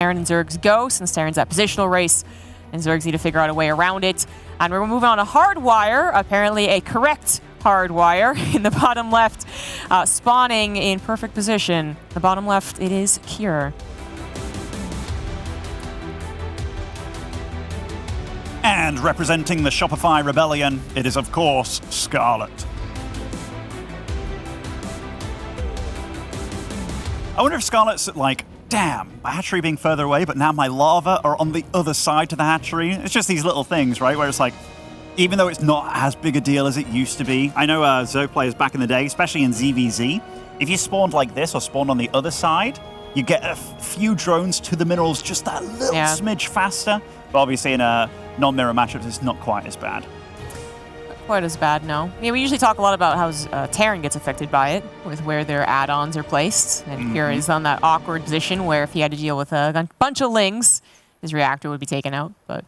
Terran and Zergs go, since Terran's at positional race, and Zergs need to figure out a way around it. And we're moving on to Hardwire, apparently a correct Hardwire in the bottom left, spawning in perfect position. The bottom left, it is Cure. And representing the Shopify Rebellion, it is, of course, Scarlett. I wonder if Scarlett's like, damn, my hatchery being further away, but now my larvae are on the other side to the hatchery. It's just these little things, right? Where it's like, even though it's not as big a deal as it used to be. I know Zerg players back in the day, especially in ZVZ, if you spawned like this or spawned on the other side, you get a few drones to the minerals just that little smidge faster. But obviously in a non-mirror matchup, it's not quite as bad. Not quite as bad, no. Yeah, we usually talk a lot about how Terran gets affected by it, with where their add-ons are placed. And Cure is on that awkward position where if he had to deal with a bunch of lings, his reactor would be taken out. But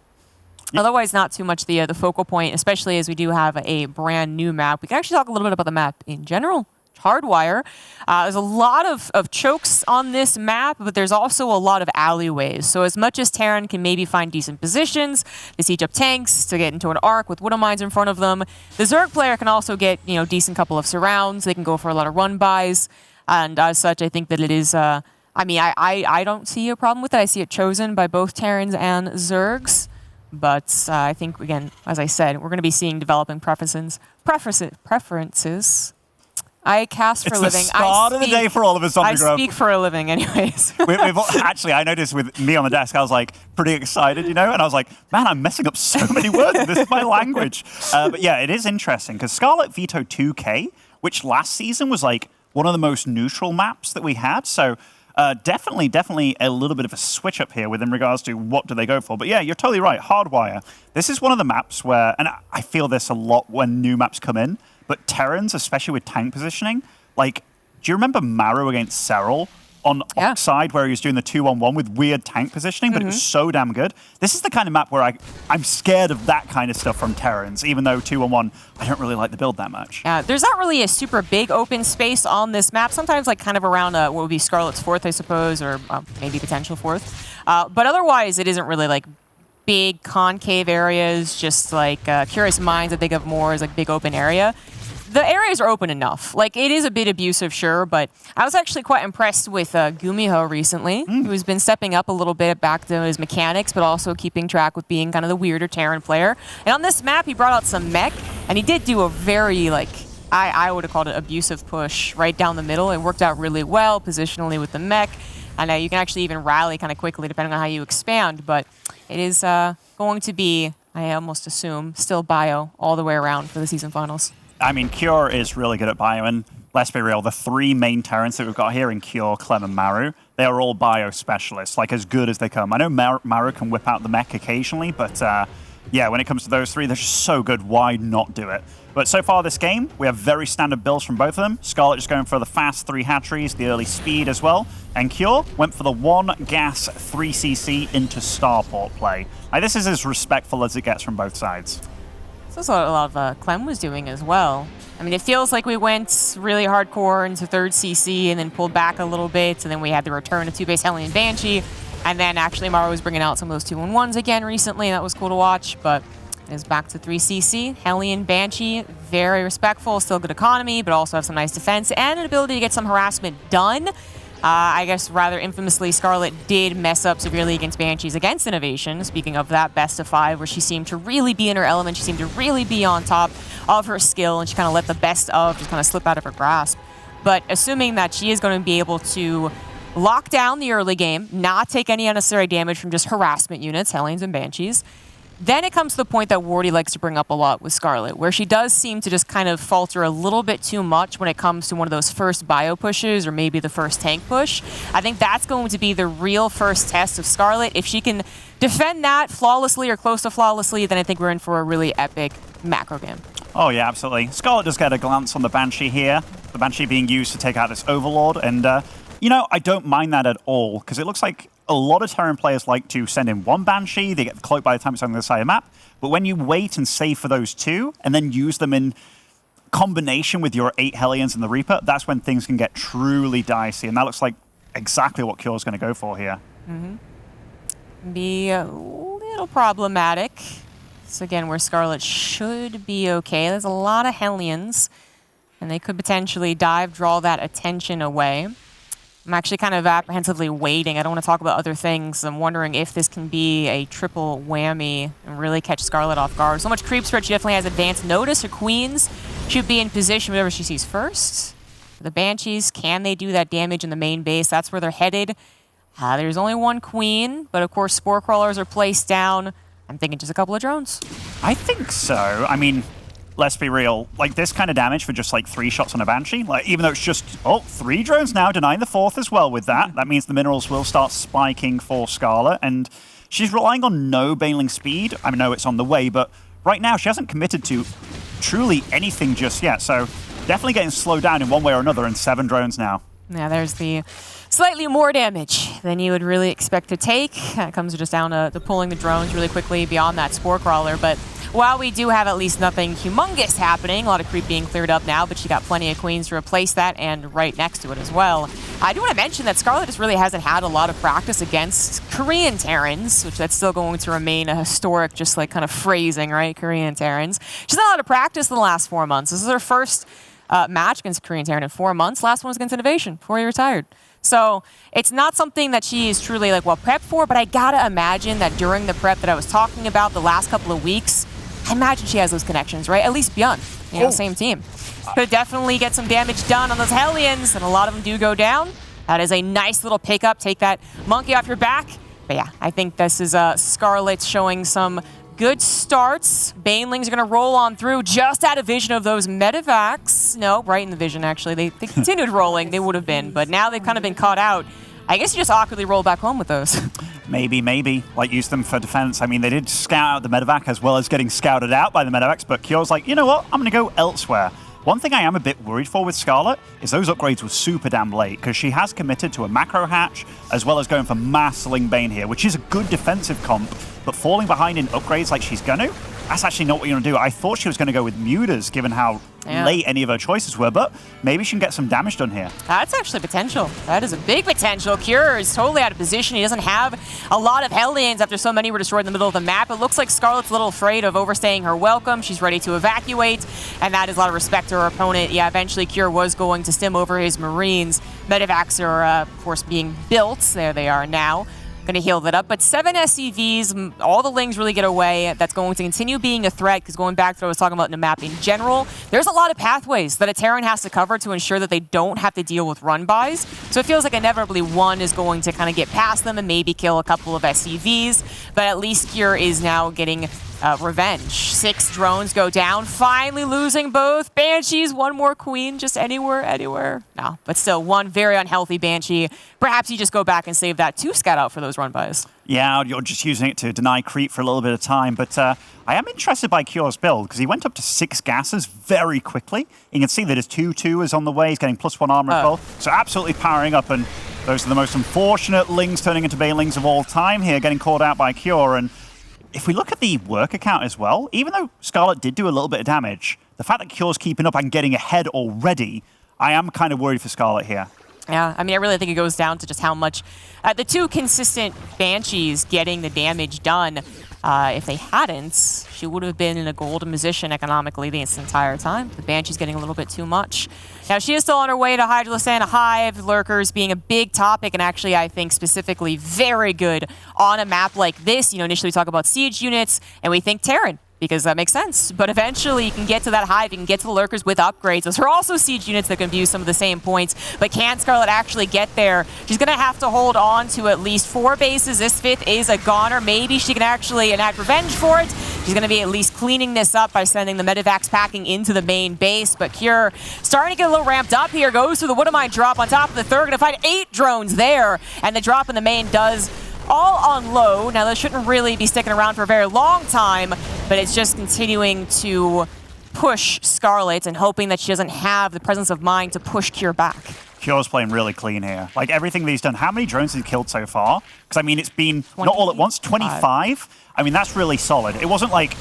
otherwise, not too much the focal point, especially as we do have a brand new map. We can actually talk a little bit about the map in general. Hardwire. There's a lot of chokes on this map, but there's also a lot of alleyways. So as much as Terran can maybe find decent positions to siege up tanks, to get into an arc with Widow Mines in front of them, the Zerg player can also get, decent couple of surrounds. They can go for a lot of run-bys. And as such, I think that it is... I don't see a problem with it. I see it chosen by both Terrans and Zergs. But I think, again, as I said, we're going to be seeing developing preferences. I cast for a living. It's the start of the day for all of us on the group. I speak for a living anyways. Actually, I noticed with me on the desk, I was like pretty excited, And I was like, man, I'm messing up so many words. This is my language. But yeah, it is interesting because Scarlett vetoed 2K, which last season was like one of the most neutral maps that we had. So definitely a little bit of a switch up here within regards to what do they go for. But yeah, you're totally right. Hardwire. This is one of the maps where, and I feel this a lot when new maps come in, but Terrans, especially with tank positioning, like, do you remember Maru against Serral on Oxide where he was doing the 2-on-1 with weird tank positioning, but it was so damn good? This is the kind of map where I'm scared of that kind of stuff from Terrans, even though 2-on-1, I don't really like the build that much. Yeah, there's not really a super big open space on this map. Sometimes like kind of around what would be Scarlett's 4th, I suppose, or maybe potential 4th. But otherwise, it isn't really like big concave areas, just like Curious Minds, I think of more as like big open area. The areas are open enough. Like, it is a bit abusive, sure, but I was actually quite impressed with Gumiho recently, who's been stepping up a little bit back to his mechanics, but also keeping track with being kind of the weirder Terran player. And on this map, he brought out some mech, and he did do a very, like, I would have called it abusive push right down the middle. It worked out really well positionally with the mech, and you can actually even rally kind of quickly depending on how you expand, but it is going to be, I almost assume, still bio all the way around for the season finals. I mean, Cure is really good at bio, and let's be real, the three main Terrans that we've got here in Cure, Clem, and Maru, they are all bio specialists, like as good as they come. I know Maru can whip out the mech occasionally, but yeah, when it comes to those three, they're just so good. Why not do it? But so far this game, we have very standard builds from both of them. Scarlett just going for the fast 3 hatcheries, the early speed as well. And Cure went for the 1 gas 3cc into starport play. Like, this is as respectful as it gets from both sides. That's what a lot of Clem was doing as well. I mean, it feels like we went really hardcore into 3rd CC and then pulled back a little bit, and then we had the return to 2-base Hellion Banshee, and then actually Maru was bringing out some of those 2-on-1s again recently, and that was cool to watch, but it is back to 3CC. Hellion Banshee, very respectful, still good economy, but also have some nice defense and an ability to get some harassment done. I guess rather infamously, Scarlett did mess up severely against Banshees against Innovation. Speaking of that best of 5, where she seemed to really be in her element, she seemed to really be on top of her skill, and she kind of let the best of just kind of slip out of her grasp. But assuming that she is going to be able to lock down the early game, not take any unnecessary damage from just harassment units, Hellions and Banshees, then it comes to the point that Wardy likes to bring up a lot with Scarlett, where she does seem to just kind of falter a little bit too much when it comes to one of those first bio pushes or maybe the first tank push. I think that's going to be the real first test of Scarlett. If she can defend that flawlessly or close to flawlessly, then I think we're in for a really epic macro game. Oh yeah, absolutely. Scarlett does get a glance on the Banshee here, the Banshee being used to take out this Overlord, and I don't mind that at all, because it looks like a lot of Terran players like to send in 1 Banshee, they get the cloak by the time it's on the other side of the map, but when you wait and save for those 2, and then use them in combination with your 8 Hellions and the Reaper, that's when things can get truly dicey, and that looks like exactly what Cure's going to go for here. be a little problematic. So again, where Scarlett should be okay. There's a lot of Hellions, and they could potentially dive, draw that attention away. I'm actually kind of apprehensively waiting. I don't want to talk about other things. I'm wondering if this can be a triple whammy and really catch Scarlett off guard. So much creep spread, she definitely has advanced notice. Her queens should be in position whatever she sees first. The Banshees, can they do that damage in the main base? That's where they're headed. There's only one queen, but of course Spore Crawlers are placed down. I'm thinking just a couple of drones. I think so. I mean, let's be real, like this kind of damage for just like 3 shots on a Banshee, like even though it's just, 3 drones now, denying the 4th as well with that. That means the minerals will start spiking for Scarlett, and she's relying on no Baneling speed. I know it's on the way, but right now she hasn't committed to truly anything just yet, so definitely getting slowed down in one way or another, and 7 drones now. Yeah, there's the slightly more damage than you would really expect to take. That comes just down to pulling the drones really quickly beyond that Spore Crawler, but while we do have at least nothing humongous happening, a lot of creep being cleared up now, but she got plenty of queens to replace that and right next to it as well. I do want to mention that Scarlett just really hasn't had a lot of practice against Korean Terrans, which that's still going to remain a historic, just like kind of phrasing, right? Korean Terrans. She's had a lot of practice in the last 4 months. This is her first match against Korean Terran in 4 months. Last one was against Innovation before he retired. So it's not something that she is truly like well prepped for, but I gotta imagine that during the prep that I was talking about the last couple of weeks, I imagine she has those connections, right? At least Beyond, same team. Could definitely get some damage done on those Hellions, and a lot of them do go down. That is a nice little pickup. Take that monkey off your back. But yeah, I think this is Scarlett showing some good starts. Banelings are going to roll on through just out of vision of those medevacs. No, right in the vision, actually. They continued rolling. They would have been, but now they've kind of been caught out. I guess you just awkwardly roll back home with those. Maybe. Like, use them for defense. I mean, they did scout out the medevac as well as getting scouted out by the medevacs, but Kyo's like, you know what? I'm going to go elsewhere. One thing I am a bit worried for with Scarlett is those upgrades were super damn late, because she has committed to a macro hatch as well as going for Massling Bane here, which is a good defensive comp, but falling behind in upgrades like she's going to, that's actually not what you're going to do. I thought she was going to go with Mutas, given how late any of her choices were, but maybe she can get some damage done here. That's actually potential. That is a big potential. Cure is totally out of position. He doesn't have a lot of Hellions after so many were destroyed in the middle of the map. It looks like Scarlett's a little afraid of overstaying her welcome. She's ready to evacuate, and that is a lot of respect to her opponent. Yeah, eventually Cure was going to stim over his Marines. Medevacs are, of course, being built. There they are now. Going to heal that up, but 7 SCVs, all the Lings really get away. That's going to continue being a threat, because going back to what I was talking about in the map in general, there's a lot of pathways that a Terran has to cover to ensure that they don't have to deal with run-bys. So it feels like inevitably one is going to kind of get past them and maybe kill a couple of SCVs, but at least Cure is now getting revenge. 6 drones go down, finally losing both Banshees. One more queen, just anywhere. No, but still one very unhealthy Banshee. Perhaps you just go back and save that to scout out for those run-bys. Yeah, you're just using it to deny creep for a little bit of time, but I am interested by Cure's build, because he went up to 6 gases very quickly. You can see that his 2/2 is on the way. He's getting +1 armor as well. So absolutely powering up, and those are the most unfortunate Lings turning into Banelings of all time here, getting called out by Cure. And if we look at the work account as well, even though Scarlett did do a little bit of damage, the fact that Cure's keeping up and getting ahead already, I am kind of worried for Scarlett here. Yeah, I mean, I really think it goes down to just how much the 2 consistent Banshees getting the damage done. If they hadn't, she would have been in a golden position economically this entire time. The Banshee's getting a little bit too much. Now, she is still on her way to Hydrolisana Hive, Lurkers being a big topic, and actually, I think, specifically very good on a map like this. You know, initially we talk about siege units, and we think Terran, because that makes sense. But eventually, you can get to that Hive, you can get to the Lurkers with upgrades. Those are also siege units that can abuse some of the same points. But can Scarlett actually get there? She's going to have to hold on to at least 4 bases. This 5th is a goner. Maybe she can actually enact revenge for it. She's going to be at least cleaning this up by sending the medevacs packing into the main base. But Cure starting to get a little ramped up here. Goes for the Woodamine drop on top of the 3rd. Going to find 8 drones there. And the drop in the main does all on low. Now, those shouldn't really be sticking around for a very long time, but it's just continuing to push Scarlett and hoping that she doesn't have the presence of mind to push Cure back. Cure's playing really clean here. Like, everything that he's done. How many drones has he killed so far? Because, I mean, it's been not all at once, 25. I mean, that's really solid. It wasn't like...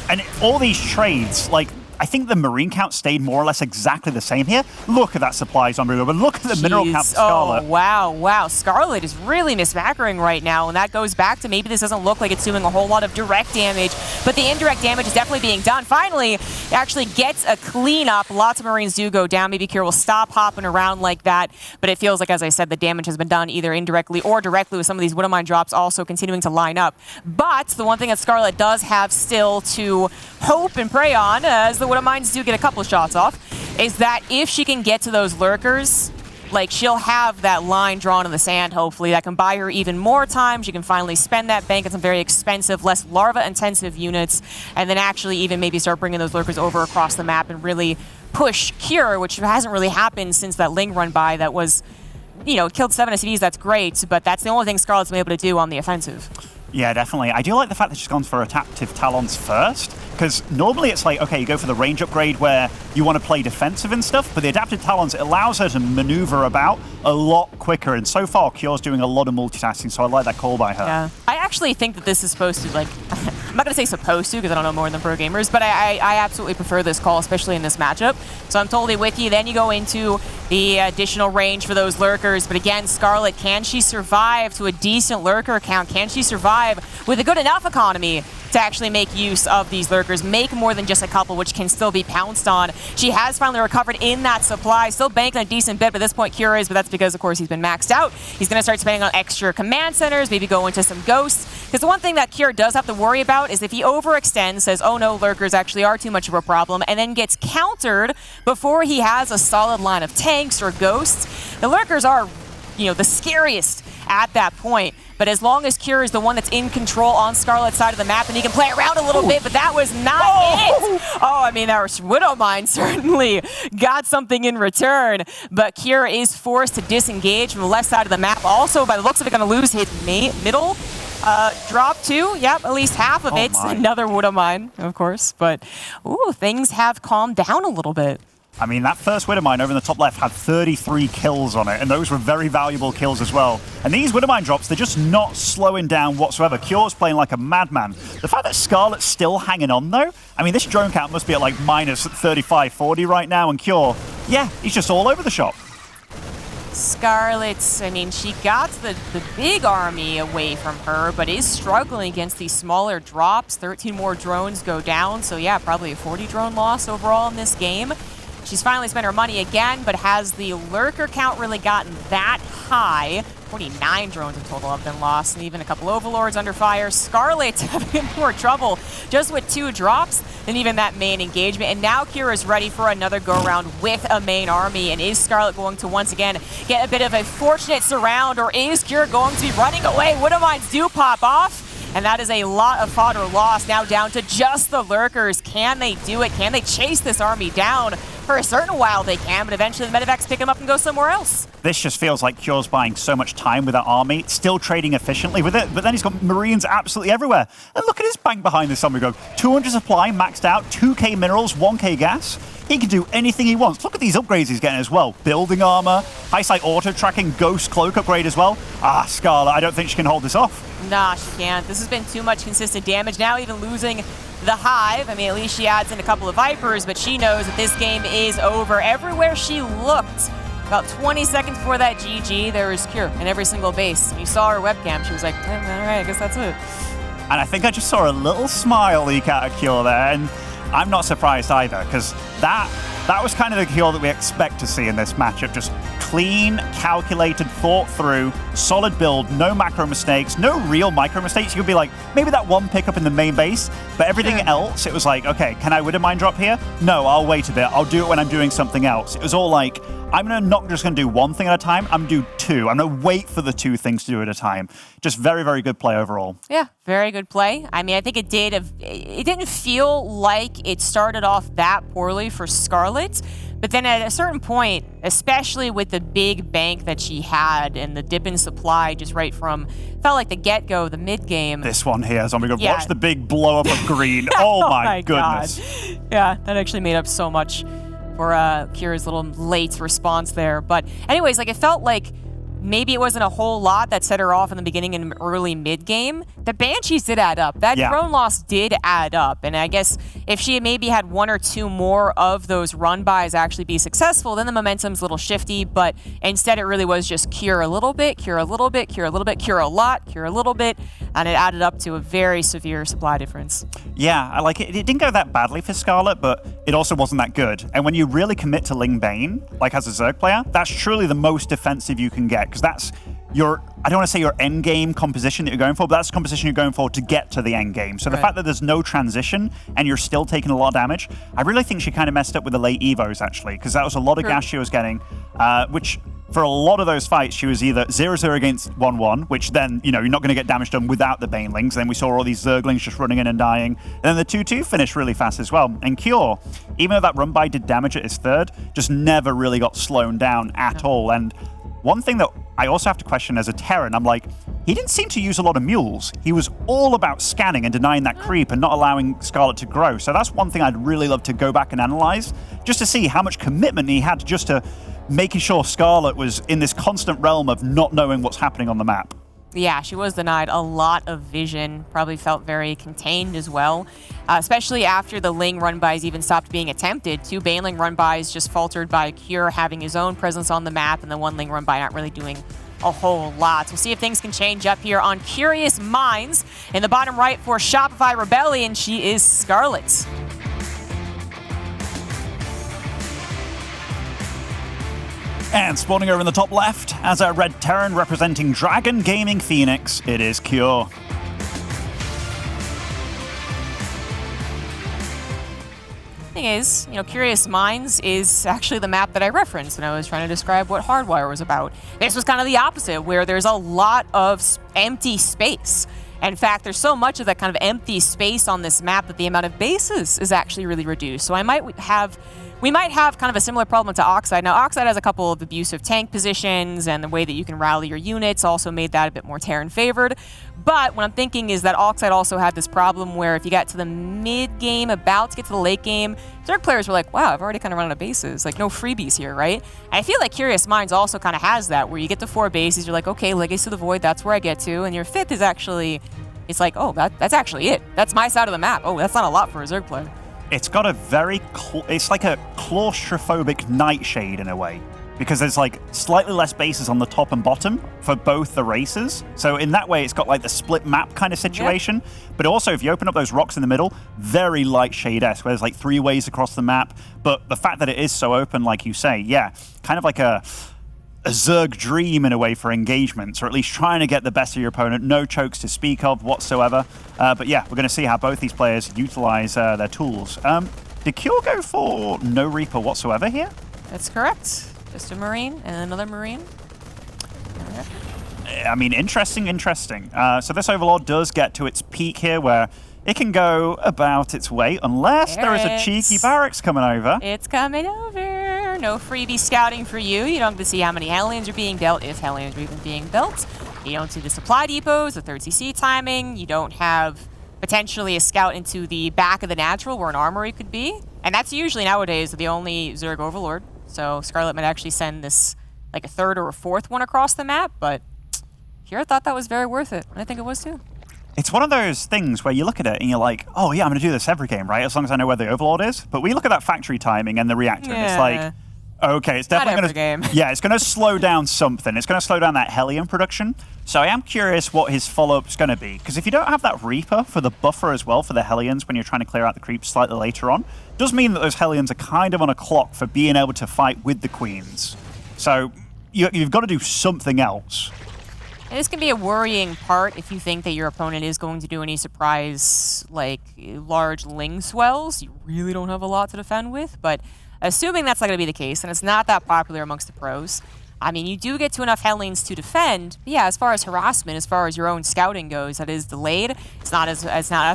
And all these trades, like, I think the Marine count stayed more or less exactly the same here. Look at that supply zombie, but look at the mineral count for Scarlett. Oh, wow. Scarlett is really mismacroing right now, and that goes back to maybe this doesn't look like it's doing a whole lot of direct damage, but the indirect damage is definitely being done. Finally, it actually gets a cleanup. Lots of Marines do go down. Maybe Kira will stop hopping around like that, but it feels like, as I said, the damage has been done either indirectly or directly with some of these Widowmine drops also continuing to line up. But the one thing that Scarlett does have still to hope and pray on, as the Widowmines do get a couple shots off, is that if she can get to those lurkers, like, she'll have that line drawn in the sand, hopefully. That can buy her even more time. She can finally spend that bank on some very expensive, less larva-intensive units, and then actually even maybe start bringing those lurkers over across the map and really push Cure, which hasn't really happened since that Ling run by that was, you know, killed 7 SCVs, that's great, but that's the only thing Scarlett's been able to do on the offensive. Yeah, definitely. I do like the fact that she's gone for adaptive Talons first, because normally it's like, okay, you go for the range upgrade where you want to play defensive and stuff, but the adaptive Talons, it allows her to maneuver about a lot quicker, and so far, Cure's doing a lot of multitasking, so I like that call by her. Yeah. I actually think that this is supposed to, like, I'm not going to say supposed to, because I don't know more than pro gamers, but I absolutely prefer this call, especially in this matchup. So I'm totally with you. Then you go into the additional range for those lurkers, but again, Scarlett, can she survive to a decent lurker count? Can she survive with a good enough economy to actually make use of these lurkers, make more than just a couple, which can still be pounced on? She has finally recovered in that supply, still banking a decent bit, but at this point Cure is, but that's because, of course, he's been maxed out. He's going to start spending on extra command centers, maybe go into some ghosts, because the one thing that Cure does have to worry about is if he overextends, says, oh no, lurkers actually are too much of a problem, and then gets countered before he has a solid line of tanks or ghosts. The lurkers are, you know, the scariest at that point. But as long as Cure is the one that's in control on Scarlett's side of the map, and he can play around a little bit, but that was not it. Oh, I mean, our Widowmine certainly got something in return, but Cure is forced to disengage from the left side of the map. Also, by the looks of it, going to lose his middle drop too. Yep, at least half of it. Another Widowmine, of course. But, ooh, things have calmed down a little bit. I mean, that first Widowmine over in the top left had 33 kills on it, and those were very valuable kills as well. And these Widowmine drops, they're just not slowing down whatsoever. Cure's playing like a madman. The fact that Scarlett's still hanging on, though, I mean, this drone count must be at like minus 35, 40 right now, and Cure, yeah, he's just all over the shop. Scarlett, I mean, she got the big army away from her, but is struggling against these smaller drops. 13 more drones go down, so yeah, probably a 40 drone loss overall in this game. She's finally spent her money again, but has the lurker count really gotten that high? 49 drones in total have been lost, and even a couple overlords under fire. Scarlett having more trouble just with 2 drops than even that main engagement. And now Kira is ready for another go-around with a main army. And is Scarlett going to once again get a bit of a fortunate surround, or is Kira going to be running away? Widowmines do pop off. And that is a lot of fodder lost, now down to just the lurkers. Can they do it? Can they chase this army down? For a certain while they can, but eventually the medevacs pick them up and go somewhere else. This just feels like Cure's buying so much time with that army, still trading efficiently with it, but then he's got Marines absolutely everywhere. And look at his bank behind this zombie go. 200 supply, maxed out, 2k minerals, 1k gas. He can do anything he wants. Look at these upgrades he's getting as well. Building armor, high sight auto tracking, ghost cloak upgrade as well. Ah, Scarlett, I don't think she can hold this off. Nah, she can't. This has been too much consistent damage. Now even losing the Hive. I mean, at least she adds in a couple of Vipers, but she knows that this game is over. Everywhere she looked, about 20 seconds before that GG, there was Cure in every single base. And you saw her webcam. She was like, all right, I guess that's it. And I think I just saw a little smile leak out of Cure there, and I'm not surprised either, because that was kind of the Cure that we expect to see in this matchup. Just clean, calculated, thought through, solid build, no macro mistakes, no real micro mistakes. You could be like, maybe that one pickup in the main base, but everything else, it was like, okay, can I Widowmine drop here? No, I'll wait a bit. I'll do it when I'm doing something else. It was all like, I'm not just going to do one thing at a time. I'm going to do 2. I'm going to wait for the 2 things to do at a time. Just very, very good play overall. Yeah, very good play. I mean, I think it didn't feel like it started off that poorly for Scarlett. But then at a certain point, especially with the big bank that she had and the dip in supply just right from, felt like the get-go, the mid-game. This one here, Zombie, watch the big blow up of green. Oh my goodness. God. Yeah, that actually made up so much for Kira's little late response there. But anyways, like, it felt like maybe it wasn't a whole lot that set her off in the beginning and early mid-game, the Banshees did add up. That drone loss did add up. And I guess if she maybe had one or two more of those run-bys actually be successful, then the momentum's a little shifty. But instead, it really was just cure a little bit, cure a little bit, cure a little bit, cure a lot, cure a little bit. And it added up to a very severe supply difference. Yeah, I like it. It didn't go that badly for Scarlett, but it also wasn't that good. And when you really commit to Ling Bane, like as a Zerg player, that's truly the most defensive you can get, because that's your, I don't want to say your end game composition that you're going for, but that's the composition you're going for to get to the end game. So the fact that there's no transition and you're still taking a lot of damage, I really think she kind of messed up with the late Evos, actually, because that was a lot of gas she was getting, which for a lot of those fights, she was either 0-0 against 1-1, which then, you know, you're not going to get damage done without the Banelings. Then we saw all these Zerglings just running in and dying. And then the 2-2 finished really fast as well. And Cure, even though that run-by did damage at his third, just never really got slowed down at all. And one thing that I also have to question as a Terran, I'm like, he didn't seem to use a lot of mules. He was all about scanning and denying that creep and not allowing Scarlett to grow. So that's one thing I'd really love to go back and analyze, just to see how much commitment he had just to making sure Scarlett was in this constant realm of not knowing what's happening on the map. Yeah, she was denied a lot of vision, probably felt very contained as well, especially after the Ling run-bys even stopped being attempted. 2 Baneling run-bys just faltered by Cure having his own presence on the map, and the 1 Ling run-by not really doing a whole lot. We'll see if things can change up here on Curious Minds. In the bottom right for Shopify Rebellion, she is Scarlett. And spawning over in the top left, as our red Terran representing Dragon Gaming Phoenix, it is Cure. Thing is, you know, Curious Minds is actually the map that I referenced when I was trying to describe what Hardwire was about. This was kind of the opposite, where there's a lot of empty space. In fact, there's so much of that kind of empty space on this map that the amount of bases is actually really reduced. So we might have kind of a similar problem to Oxide. Now, Oxide has a couple of abusive tank positions, and the way that you can rally your units also made that a bit more Terran favored. But what I'm thinking is that Oxide also had this problem where if you got to the mid-game, about to get to the late game, Zerg players were like, wow, I've already kind of run out of bases. Like, no freebies here, right? And I feel like Curious Minds also kind of has that, where you get to 4 bases, you're like, okay, Legacy of the Void, that's where I get to. And your 5th is actually, it's like, oh, that's actually it. That's my side of the map. Oh, that's not a lot for a Zerg player. It's got a very, it's like a claustrophobic nightshade in a way, because there's like slightly less bases on the top and bottom for both the races. So in that way, it's got like the split map kind of situation. Yeah. But also, if you open up those rocks in the middle, very light shade-esque, where there's like 3 ways across the map. But the fact that it is so open, like you say, yeah, kind of like a Zerg dream in a way for engagements, or at least trying to get the best of your opponent. No chokes to speak of whatsoever. But yeah, we're going to see how both these players utilize their tools. Did Cure go for no Reaper whatsoever here? That's correct. Just a Marine and another Marine. I mean, interesting. So this Overlord does get to its peak here, where it can go about its way, unless there is a cheeky barracks coming over. It's coming over. No freebie scouting for you. You don't get to see how many Hellions are being built, if Hellions are even being built. You don't see the supply depots, the 3rd CC timing. You don't have potentially a scout into the back of the natural where an armory could be. And that's usually nowadays the only Zerg Overlord. So Scarlett might actually send this like a 3rd or a 4th one across the map, but here I thought that was very worth it. And I think it was too. It's one of those things where you look at it and you're like, oh yeah, I'm going to do this every game, right? As long as I know where the Overlord is. But we look at that factory timing and the reactor, and it's like, okay, it's definitely going to... Yeah, it's going to slow down something. It's going to slow down that Hellion production. So I am curious what his follow-up's going to be. Because if you don't have that Reaper for the buffer as well for the Hellions when you're trying to clear out the creeps slightly later on, does mean that those Hellions are kind of on a clock for being able to fight with the Queens. So you've got to do something else. And this can be a worrying part if you think that your opponent is going to do any surprise, like, large Ling swells. You really don't have a lot to defend with, but assuming that's not going to be the case, and it's not that popular amongst the pros, I mean, you do get to enough Hellions to defend, but yeah, as far as harassment, as far as your own scouting goes, that is delayed. It's not as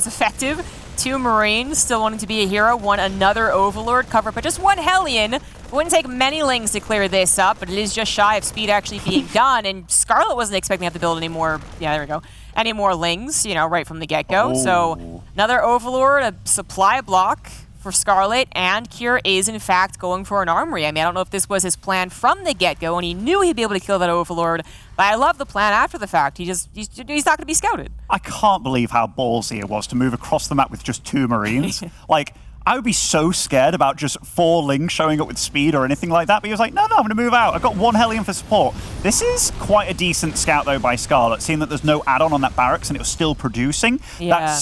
effective. 2 Marines still wanting to be a hero, another Overlord covered by just 1 Hellion. It wouldn't take many Lings to clear this up, but it is just shy of speed actually being done, and Scarlett wasn't expecting to have to build any more, any more Lings, you know, right from the get-go. So another Overlord, a supply block for Scarlett, and Cure is in fact going for an armory. I mean, I don't know if this was his plan from the get-go, and he knew he'd be able to kill that Overlord, but I love the plan after the fact. He's not going to be scouted. I can't believe how ballsy it was to move across the map with just 2 Marines. Like, I would be so scared about just 4 Lings showing up with speed or anything like that, but he was like, no, I'm going to move out. I've got 1 Hellion for support. This is quite a decent scout, though, by Scarlett, seeing that there's no add-on on that barracks and it was still producing. Yeah.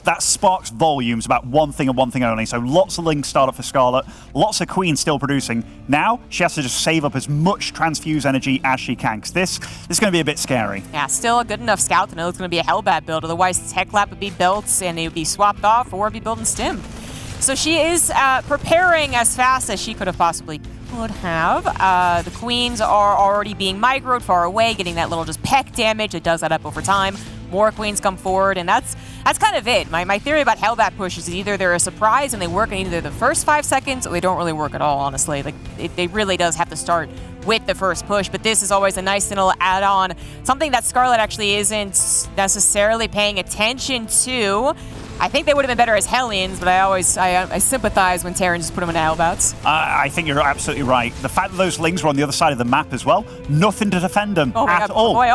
That sparks volumes about one thing and one thing only. So lots of Lings start up for Scarlett, lots of Queens still producing. Now she has to just save up as much transfuse energy as she can, because this is going to be a bit scary. Yeah, still a good enough scout to know it's going to be a Hellbat build. Otherwise, Tech Lab would be built and it would be swapped off or be built in Stim. So she is preparing as fast as she could have possibly could have. The Queens are already being microed far away, getting that little just peck damage. It does add up over time. More Queens come forward, and that's kind of it. My theory about Hellbat pushes is either they're a surprise and they work in either the first 5 seconds, or they don't really work at all, honestly. Like, it really does have to start with the first push, but this is always a nice little add-on. Something that Scarlett actually isn't necessarily paying attention to. I think they would have been better as Hellions, but I sympathize when Terran just put them in Hellbats. I think you're absolutely right. The fact that those Lings were on the other side of the map as well, nothing to defend them at all. Boy,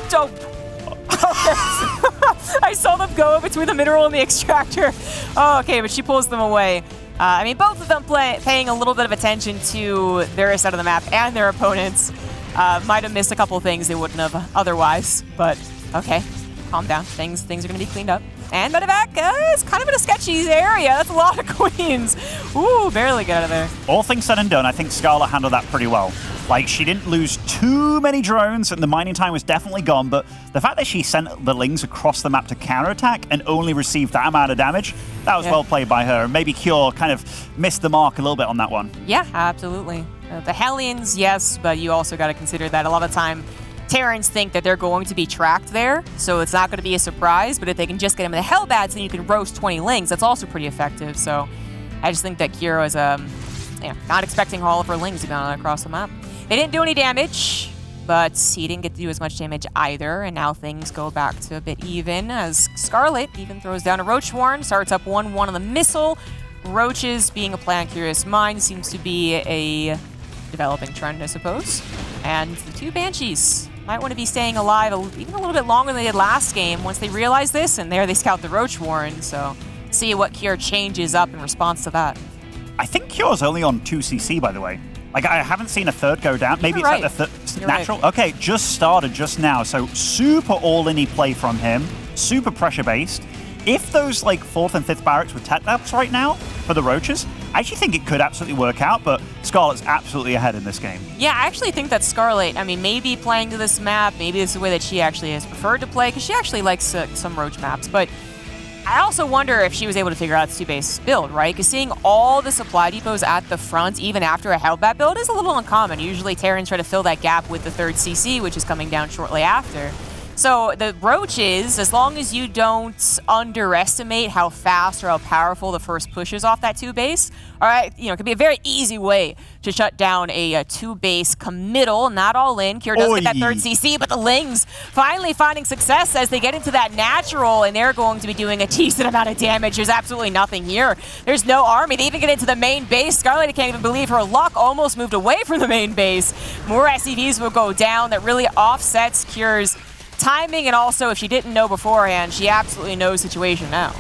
don't. I saw them go between the mineral and the extractor. Oh, okay, but she pulls them away. I mean, both of them paying a little bit of attention to their side of the map and their opponents. Might have missed a couple of things they wouldn't have otherwise, but okay, calm down. Things are going to be cleaned up. And medevac is kind of in a sketchy area. That's a lot of Queens. Ooh, barely get out of there. All things said and done, I think Scarlett handled that pretty well. Like, she didn't lose too many drones, and the mining time was definitely gone, but the fact that she sent the Lings across the map to counterattack and only received that amount of damage, that was well played by her. Maybe Cure kind of missed the mark a little bit on that one. Yeah, absolutely. The Hellions, yes, but you also got to consider that a lot of time Terrans think that they're going to be tracked there, so it's not going to be a surprise, but if they can just get them in the Hellbats, then you can roast 20 Lings. That's also pretty effective, so I just think that Kira is not expecting all of her Lings to be on across the map. They didn't do any damage, but he didn't get to do as much damage either, and now things go back to a bit even, as Scarlett even throws down a Roach Warren, starts up 1-1 on the missile. Roaches being a play on Curious Mind seems to be a developing trend, I suppose. And the 2 Banshees might want to be staying alive even a little bit longer than they did last game once they realize this, and there they scout the Roach Warren, so see what Cure changes up in response to that. I think Cure's only on 2 CC, by the way. Like, I haven't seen a third go down. Maybe You're it's right. like the You're natural. right. Okay, just started just now. So super all-in-y play from him. Super pressure-based. If those, like, 4th and 5th barracks were tech labs right now for the Roaches, I actually think it could absolutely work out, but Scarlett's absolutely ahead in this game. Yeah, I actually think that Scarlett, I mean, maybe playing to this map, maybe this is the way that she actually has preferred to play, because she actually likes some Roach maps, but I also wonder if she was able to figure out this 2-base build, right? Because seeing all the supply depots at the front, even after a Hellbat build, is a little uncommon. Usually Terrans try to fill that gap with the 3rd CC, which is coming down shortly after. So the Roaches, as long as you don't underestimate how fast or how powerful the first push is off that 2-base, all right, it could be a very easy way to shut down a 2-base committal, not all in. Cure does get that 3rd CC, but the Lings finally finding success as they get into that natural, and they're going to be doing a decent amount of damage. There's absolutely nothing here. There's no army. They even get into the main base. Scarlett can't even believe her luck, almost moved away from the main base. More SCVs will go down. That really offsets Cure's timing, and also if she didn't know beforehand, she absolutely knows the situation now.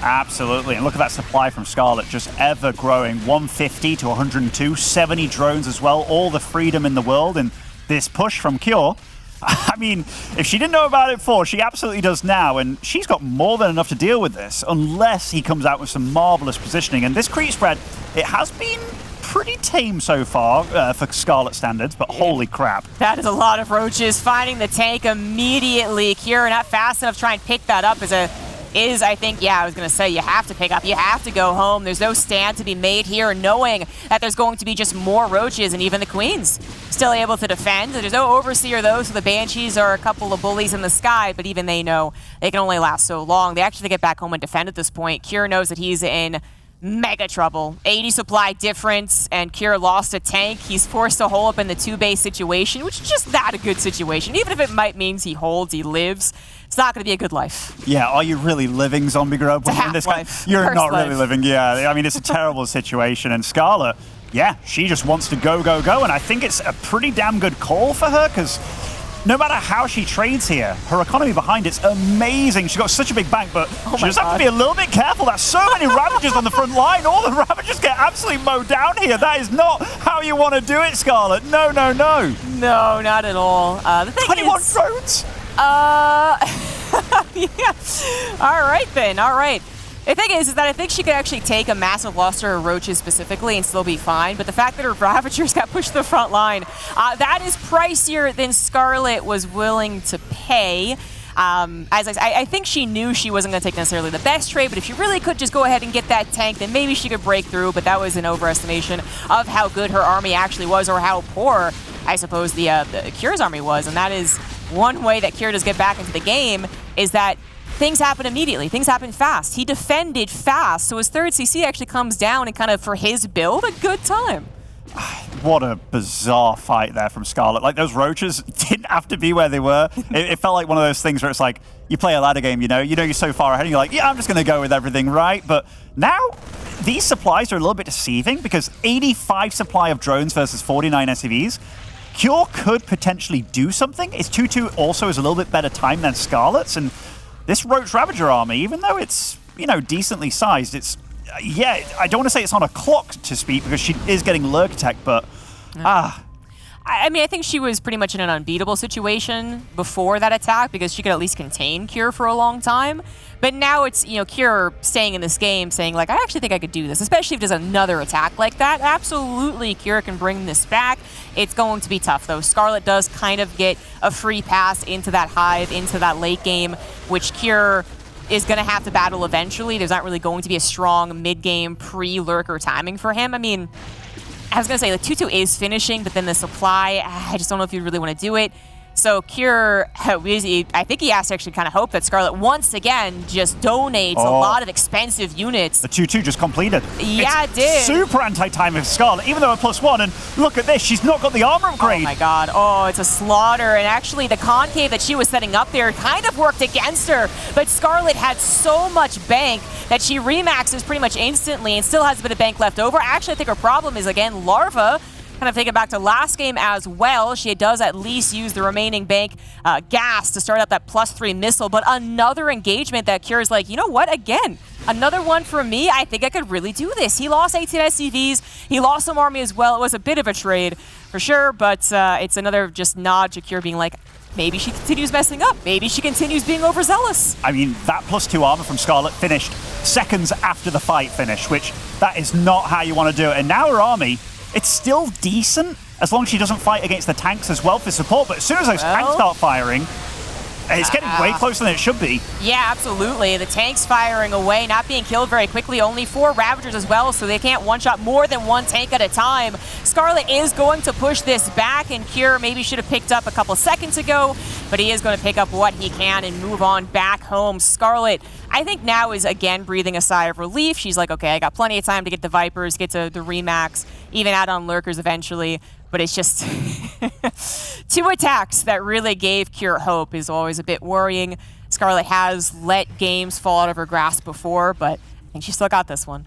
Absolutely, and look at that supply from Scarlett, just ever growing. 150 to 102, 70 drones as well, all the freedom in the world, and this push from Cure, I mean, if she didn't know about it before, she absolutely does now, and she's got more than enough to deal with this, unless he comes out with some marvelous positioning. And this creep spread, it has been pretty tame so far for Scarlett standards, but holy crap. That is a lot of Roaches. Finding the tank immediately. Cure not fast enough to try and pick that up I think, I was going to say, you have to pick up. You have to go home. There's no stand to be made here, knowing that there's going to be just more Roaches, and even the Queens still able to defend. There's no Overseer, though, so the Banshees are a couple of bullies in the sky, but even they know they can only last so long. They actually get back home and defend at this point. Cure knows that he's in mega trouble. 80 supply difference, and Kira lost a tank. He's forced to hole up in the 2-base situation, which is just not a good situation. Even if it might means he holds, he lives, it's not going to be a good life. Yeah, are you really living, Zombie Grub? It's a half-life. You're not really living, yeah. I mean, it's a terrible situation, and Scarlett, yeah, she just wants to go, go, go, and I think it's a pretty damn good call for her, because no matter how she trades here, her economy behind it's amazing. She's got such a big bank, but she just have to be a little bit careful. There's so many Ravagers on the front line. All the Ravagers get absolutely mowed down here. That is not how you want to do it, Scarlett. No, no, no. No, not at all. The thing 21 is, drones? yeah. All right, then. All right. The thing is that I think she could actually take a massive loss to her Roaches specifically and still be fine, but the fact that her Ravagers got pushed to the front line, that is pricier than Scarlett was willing to pay. I think she knew she wasn't going to take necessarily the best trade, but if she really could just go ahead and get that tank, then maybe she could break through, but that was an overestimation of how good her army actually was, or how poor, I suppose, the Kira's army was, and that is one way that Kira does get back into the game, is that things happen immediately. Things happen fast. He defended fast, so his 3rd CC actually comes down and kind of, for his build, a good time. What a bizarre fight there from Scarlett. Like, those Roaches didn't have to be where they were. It felt like one of those things where it's like, you play a ladder game, you know you're so far ahead, and you're like, yeah, I'm just going to go with everything, right? But now, these supplies are a little bit deceiving, because 85 supply of drones versus 49 SCVs. Cure could potentially do something. Its 2-2 also is a little bit better time than Scarlett's, and this Roach Ravager army, even though it's, decently sized, it's, yeah, I don't want to say it's on a clock to speak, because she is getting lurk attack, but, I mean, I think she was pretty much in an unbeatable situation before that attack, because she could at least contain Cure for a long time. But now it's, Cure staying in this game saying, like, I actually think I could do this, especially if there's another attack like that. Absolutely, Cure can bring this back. It's going to be tough, though. Scarlett does kind of get a free pass into that hive, into that late game, which Cure is going to have to battle eventually. There's not really going to be a strong mid-game pre-lurker timing for him. I mean, I was going to say, the 2-2 is finishing, but then the supply, I just don't know if you really want to do it. So Cure, I think he has to actually kind of hope that Scarlett once again just donates a lot of expensive units. The 2-2 just completed. Yeah, it did. Super anti-time of Scarlett, even though a +1, and look at this, she's not got the armor upgrade. Oh my god, it's a slaughter, and actually the concave that she was setting up there kind of worked against her, but Scarlett had so much bank that she remaxes pretty much instantly and still has a bit of bank left over. Actually, I think her problem is, again, Larva. Kind of take it back to last game as well. She does at least use the remaining bank gas to start up that +3 missile, but another engagement that Cure's like, you know what, again, another one for me. I think I could really do this. He lost 18 SCVs. He lost some army as well. It was a bit of a trade for sure, but it's another just nod to Cure being like, maybe she continues messing up. Maybe she continues being overzealous. I mean, that +2 armor from Scarlett finished seconds after the fight finished, which that is not how you want to do it. And now her army, it's still decent, as long as she doesn't fight against the tanks as well for support, but as soon as those tanks start firing, it's getting way closer than it should be. Yeah, absolutely. The tanks firing away, not being killed very quickly. Only 4 Ravagers as well, so they can't one-shot more than 1 tank at a time. Scarlett is going to push this back, and Cure maybe should have picked up a couple seconds ago, but he is going to pick up what he can and move on back home. Scarlett, I think now is, again, breathing a sigh of relief. She's like, okay, I got plenty of time to get the Vipers, get to the Remax, even add on Lurkers eventually. But it's just 2 attacks that really gave Cure hope is always a bit worrying. Scarlett has let games fall out of her grasp before, but I think she still got this one.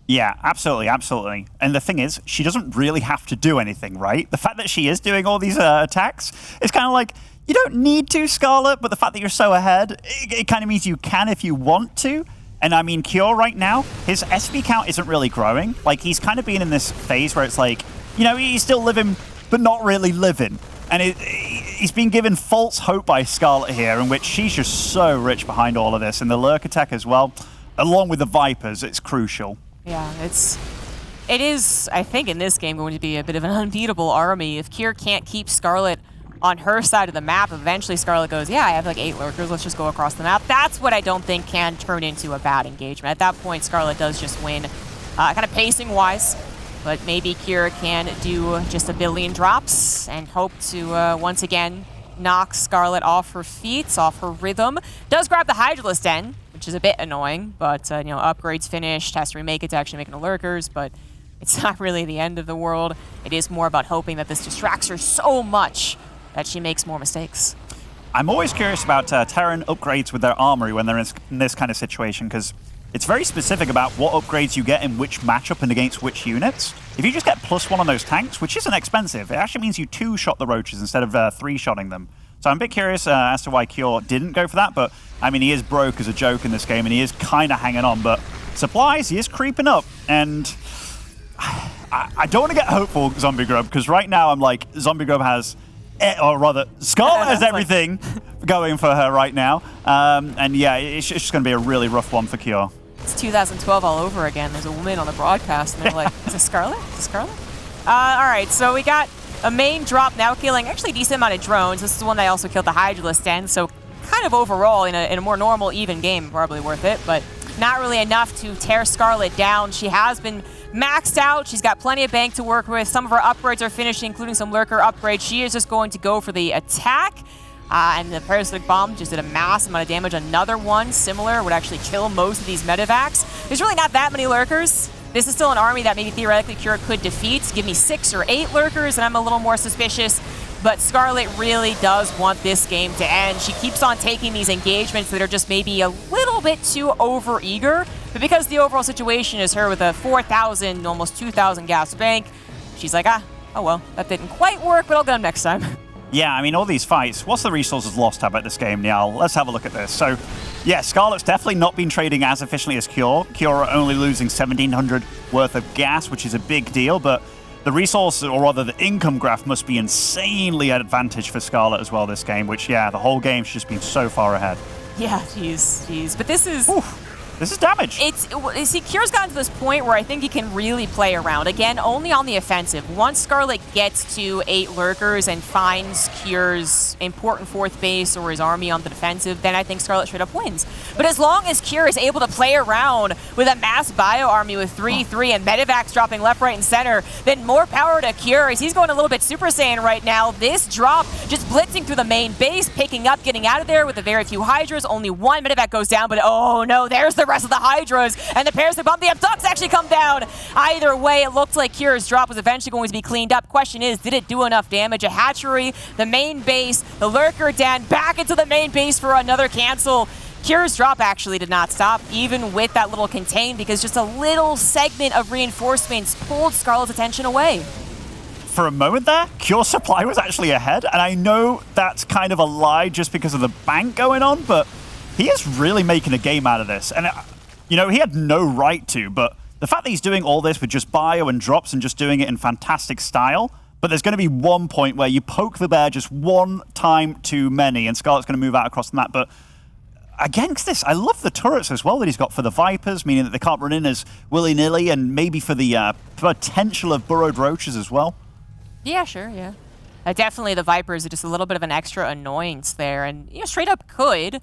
Yeah, absolutely, absolutely. And the thing is, she doesn't really have to do anything, right? The fact that she is doing all these attacks is kind of like, you don't need to, Scarlett, but the fact that you're so ahead, it kind of means you can if you want to. And I mean, Cure right now, his SV count isn't really growing. Like, he's kind of been in this phase where it's like, he's still living, but not really living. And he's been given false hope by Scarlett here, in which she's just so rich behind all of this. And the lurk attack as well, along with the Vipers, it's crucial. Yeah, it is, I think, in this game going to be a bit of an unbeatable army. If Cure can't keep Scarlett on her side of the map, eventually Scarlett goes, yeah, I have like 8 lurkers, let's just go across the map. That's what I don't think can turn into a bad engagement. At that point, Scarlett does just win, kind of pacing-wise. But maybe Cure can do just a billion drops and hope to once again knocks Scarlett off her feet, off her rhythm. Does grab the Hydralisk Den, which is a bit annoying, but, you know, upgrade's finished, has to remake it to actually making the Lurkers, but it's not really the end of the world. It is more about hoping that this distracts her so much that she makes more mistakes. I'm always curious about Terran upgrades with their armory when they're in this kind of situation, because it's very specific about what upgrades you get in which matchup and against which units. If you just get +1 on those tanks, which isn't expensive, it actually means you 2-shot the roaches instead of 3-shotting them. So I'm a bit curious as to why Cure didn't go for that, but I mean, he is broke as a joke in this game, and he is kind of hanging on, but supplies, he is creeping up, and I don't want to get hopeful, Zombie Grub, because right now I'm like, Zombie Grub has, or rather, Scarlett has everything going for her right now, and yeah, it's just going to be a really rough one for Cure. It's 2012 all over again. There's a woman on the broadcast, and they're like, is it Scarlett? Is it Scarlett? All right, so we got a main drop now killing actually a decent amount of drones. This is the one that also killed the Hydralisk Den, so kind of overall in a more normal, even game, probably worth it, but not really enough to tear Scarlett down. She has been maxed out. She's got plenty of bank to work with. Some of her upgrades are finished, including some Lurker upgrades. She is just going to go for the attack. And the Parasitic Bomb just did a massive amount of damage. Another one, similar, would actually kill most of these medevacs. There's really not that many Lurkers. This is still an army that maybe theoretically Cure could defeat. Give me 6 or 8 Lurkers, and I'm a little more suspicious. But Scarlett really does want this game to end. She keeps on taking these engagements that are just maybe a little bit too over-eager. But because the overall situation is her with a 4,000, almost 2,000 gas bank, she's like, oh well, that didn't quite work, but I'll get them next time. Yeah, I mean, all these fights, what's the resources lost tab at this game, Niall? Let's have a look at this. So, yeah, Scarlett's definitely not been trading as efficiently as Cure. Cure are only losing 1,700 worth of gas, which is a big deal, but the resource, or rather the income graph, must be insanely advantage for Scarlett as well this game, which, yeah, the whole game's just been so far ahead. Yeah, jeez. But this is... Oof. This is damage. See, Cure's gotten to this point where I think he can really play around. Again, only on the offensive. Once Scarlett gets to 8 Lurkers and finds Cure's important 4th base or his army on the defensive, then I think Scarlett straight up wins. But as long as Cure is able to play around with a mass bio army with 3-3 and medevacs dropping left, right, and center, then more power to Cure as he's going a little bit Super Saiyan right now. This drop just blitzing through the main base, picking up, getting out of there with a very few Hydras. Only 1 medevac goes down, but oh no, there's the rest of the Hydras, and the Parasitic Bomb, the Abducts actually come down. Either way, it looked like Cure's drop was eventually going to be cleaned up. Question is, did it do enough damage? A hatchery, the main base, the Lurker Den, back into the main base for another cancel. Cure's drop actually did not stop, even with that little contain, because just a little segment of reinforcements pulled Scarlett's attention away. For a moment there, Cure supply was actually ahead, and I know that's kind of a lie just because of the bank going on, but he is really making a game out of this. And you know, he had no right to, but the fact that he's doing all this with just bio and drops and just doing it in fantastic style, but there's going to be one point where you poke the bear just one time too many, and Scarlett's going to move out across the map. But against this, I love the turrets as well that he's got for the Vipers, meaning that they can't run in as willy-nilly, and maybe for the potential of burrowed roaches as well. Yeah, sure, yeah. Definitely the Vipers are just a little bit of an extra annoyance there, and you know, straight up could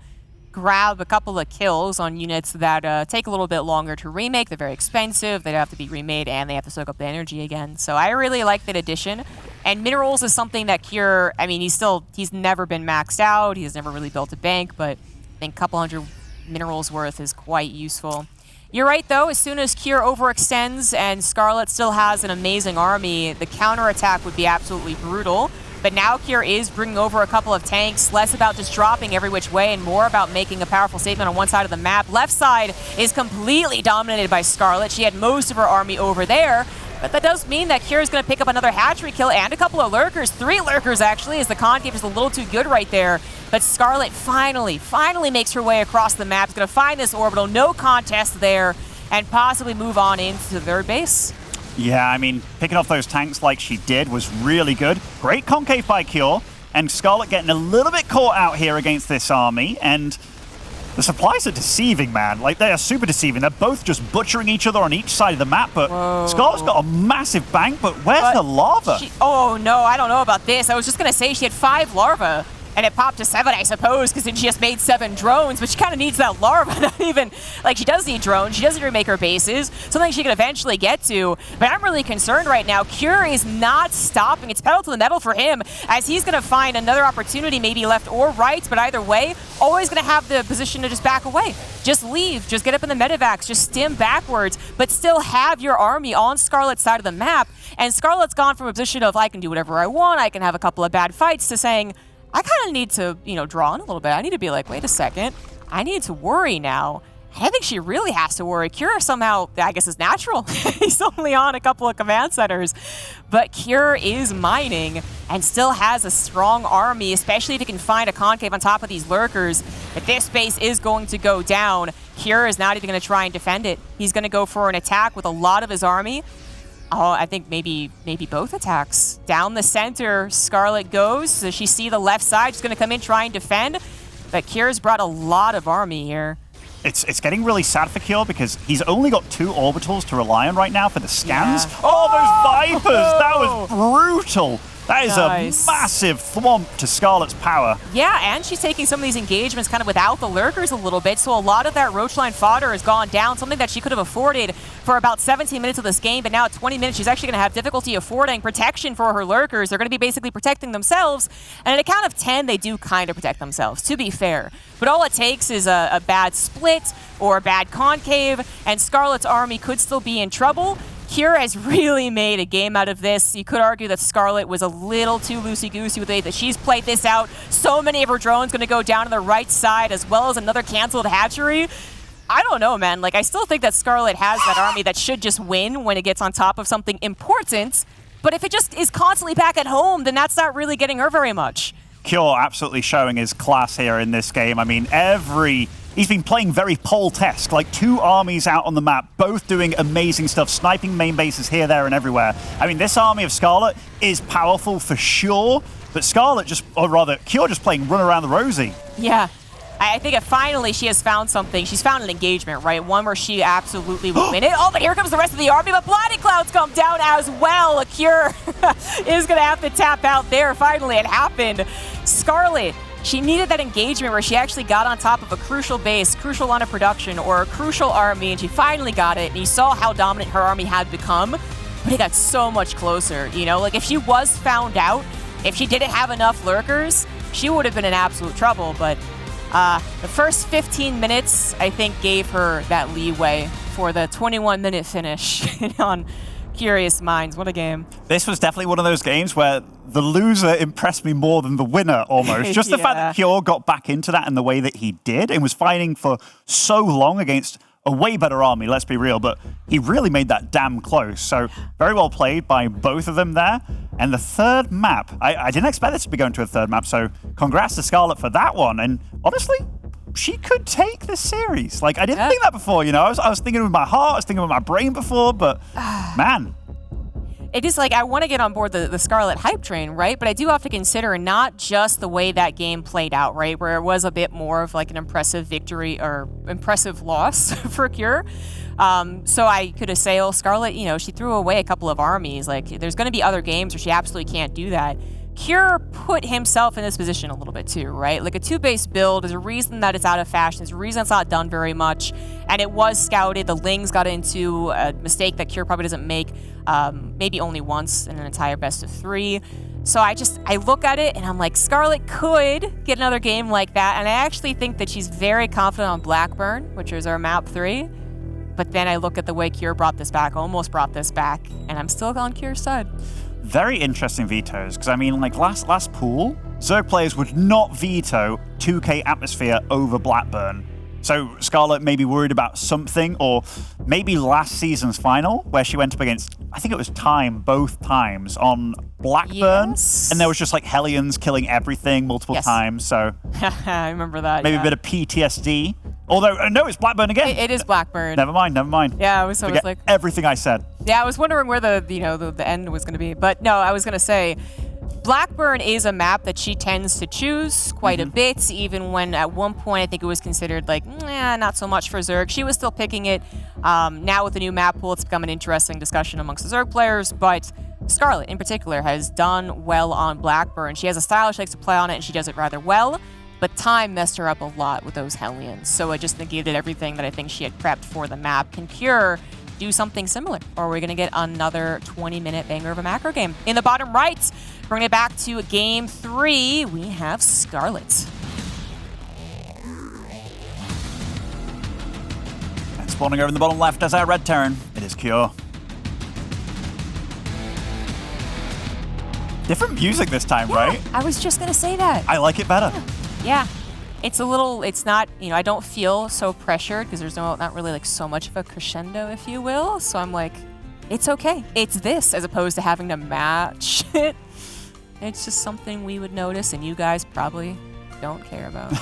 grab a couple of kills on units that take a little bit longer to remake. They're very expensive. They have to be remade, and they have to soak up the energy again. So I really like that addition. And minerals is something that Cure, I mean, he's never been maxed out. He's never really built a bank, but I think a couple hundred minerals worth is quite useful. You're right, though. As soon as Cure overextends and Scarlett still has an amazing army, the counterattack would be absolutely brutal. But now Cure is bringing over a couple of tanks, less about just dropping every which way and more about making a powerful statement on one side of the map. Left side is completely dominated by Scarlett. She had most of her army over there, but that does mean that Cure is going to pick up another hatchery kill and a couple of Lurkers. 3 Lurkers, actually, as the concave is a little too good right there. But Scarlett finally makes her way across the map. Is going to find this orbital, no contest there, and possibly move on into their base. Yeah, I mean, picking off those tanks like she did was really good. Great concave by Cure, and Scarlett getting a little bit caught out here against this army, and the supplies are deceiving, man. Like, they are super deceiving. They're both just butchering each other on each side of the map, but Scarlett's got a massive bank, but where's the lava? Oh, no, I don't know about this. I was just going to say she had 5 larvae. And it popped to 7, I suppose, because then she just made 7 drones, but she kind of needs that larva. Not even, like, she does need drones. She doesn't remake her bases, something she can eventually get to. But I'm really concerned right now. Cure is not stopping. It's pedal to the metal for him, as he's going to find another opportunity, maybe left or right, but either way, always going to have the position to just back away. Just leave. Just get up in the medevacs. Just stim backwards, but still have your army on Scarlett's side of the map. And Scarlett's gone from a position of, I can do whatever I want, I can have a couple of bad fights, to saying, I kind of need to, draw in a little bit. I need to be like, wait a second, I need to worry now. I think she really has to worry. Cure somehow, I guess, is natural. He's only on a couple of command centers. But Cure is mining and still has a strong army, especially if he can find a concave on top of these lurkers. If this base is going to go down, Cure is not even going to try and defend it. He's going to go for an attack with a lot of his army. Oh, I think maybe both attacks. Down the center, Scarlett goes. Does she see the left side? She's going to come in, try and defend. But Cure's brought a lot of army here. It's getting really sad for Cure because he's only got 2 orbitals to rely on right now for the scans. Yeah. Oh, those Vipers! That was brutal. That is a massive thwomp to Scarlett's power. Yeah, and she's taking some of these engagements kind of without the lurkers a little bit, so a lot of that roach line fodder has gone down, something that she could have afforded for about 17 minutes of this game, but now at 20 minutes she's actually going to have difficulty affording protection for her lurkers. They're going to be basically protecting themselves, and at a count of 10, they do kind of protect themselves, to be fair. But all it takes is a bad split or a bad concave, and Scarlett's army could still be in trouble. Cure has really made a game out of this. You could argue that Scarlett was a little too loosey-goosey with the way that she's played this out. So many of her drones going to go down to the right side, as well as another canceled hatchery. I don't know, man. Like, I still think that Scarlett has that army that should just win when it gets on top of something important. But if it just is constantly back at home, then that's not really getting her very much. Cure absolutely showing his class here in this game. I mean, he's been playing very Poltesque, like 2 armies out on the map, both doing amazing stuff, sniping main bases here, there, and everywhere. I mean, this army of Scarlett is powerful for sure, but Cure just playing run around the rosy. Yeah. I think finally she has found something. She's found an engagement, right? One where she absolutely will win it. Oh, but here comes the rest of the army, but Blinding Clouds come down as well. Cure is going to have to tap out there. Finally, it happened. Scarlett, she needed that engagement where she actually got on top of a crucial base, crucial line of production, or a crucial army, and she finally got it. And you saw how dominant her army had become, but it got so much closer, Like, if she was found out, if she didn't have enough lurkers, she would have been in absolute trouble, but the first 15 minutes, I think, gave her that leeway for the 21-minute finish on Curious Minds. What a game. This was definitely one of those games where the loser impressed me more than the winner, almost. Just the fact that Cure got back into that in the way that he did and was fighting for so long against a way better army, let's be real, but he really made that damn close. So very well played by both of them there. And the third map, I didn't expect this to be going to a third map, so congrats to Scarlett for that one. And honestly, she could take this series. Like, I didn't think that before, I was thinking with my heart, I was thinking with my brain before, but man. It is like, I want to get on board the Scarlett hype train, right? But I do have to consider not just the way that game played out, right? Where it was a bit more of like an impressive victory or impressive loss for Cure. So I could say, oh, Scarlett, she threw away a couple of armies. Like, there's going to be other games where she absolutely can't do that. Cure put himself in this position a little bit too, right? Like, a 2-base build, there's a reason that it's out of fashion. There's a reason it's not done very much. And it was scouted. The Lings got into a mistake that Cure probably doesn't make maybe only once in an entire best of 3. So I look at it and I'm like, Scarlett could get another game like that. And I actually think that she's very confident on Blackburn, which is our map 3. But then I look at the way Cure almost brought this back, and I'm still on Cure's side. Very interesting vetoes, because I mean, like last pool, Zerg players would not veto 2K Atmosphere over Blackburn. So Scarlett may be worried about something, or maybe last season's final, where she went up against, I think it was both times, on Blackburn. Yes. And there was just like Hellions killing everything multiple times, so... I remember that, Maybe a bit of PTSD. Although, no, it's Blackburn again. It is Blackburn. Never mind. Yeah, I was like... everything I said. Yeah, I was wondering where the end was going to be. But no, I was going to say, Blackburn is a map that she tends to choose quite a bit, even when at one point I think it was considered like, not so much for Zerg. She was still picking it. Now with the new map pool, it's become an interesting discussion amongst the Zerg players, but Scarlett, in particular, has done well on Blackburn. She has a style she likes to play on it, and she does it rather well. But time messed her up a lot with those Hellions, so it just negated everything that I think she had prepped for the map. Can Cure do something similar, or are we going to get another 20-minute banger of a macro game? In the bottom right, bringing it back to Game 3, we have Scarlett. And spawning over in the bottom left as our red turn, it is Cure. Different music this time, Yeah, right? I was just going to say that. I like it better. Yeah. It's a little, it's not, I don't feel so pressured because there's not really like so much of a crescendo, if you will. So I'm like, it's okay. It's this as opposed to having to match it. It's just something we would notice and you guys probably don't care about.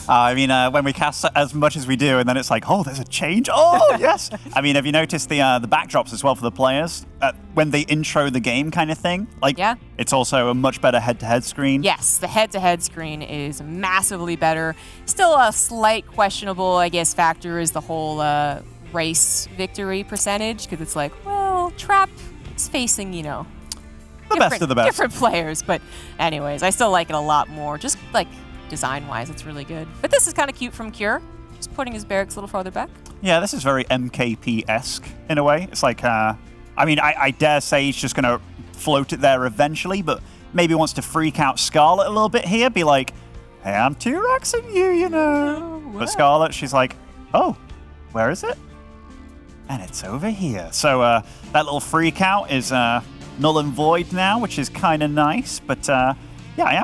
I mean, when we cast as much as we do, and then it's like, oh, there's a change. Oh, yes. I mean, have you noticed the backdrops as well for the players when they intro the game, kind of thing? Like, yeah. It's also a much better head-to-head screen. Yes, the head-to-head screen is massively better. Still a slight questionable, I guess, factor is the whole race victory percentage, because it's like, well, Trap is facing, The best of the best. Different players, but anyways, I still like it a lot more. Just like design-wise, it's really good. But this is kind of cute from Cure. Just putting his barracks a little farther back. Yeah, this is very MKP-esque in a way. It's like, I mean, I dare say he's just going to float it there eventually, but maybe wants to freak out Scarlett a little bit here. Be like, hey, I'm T-Rexing you, Oh, wow. But Scarlett, she's like, oh, where is it? And it's over here. So that little freak out is null and void now, which is kind of nice. But yeah,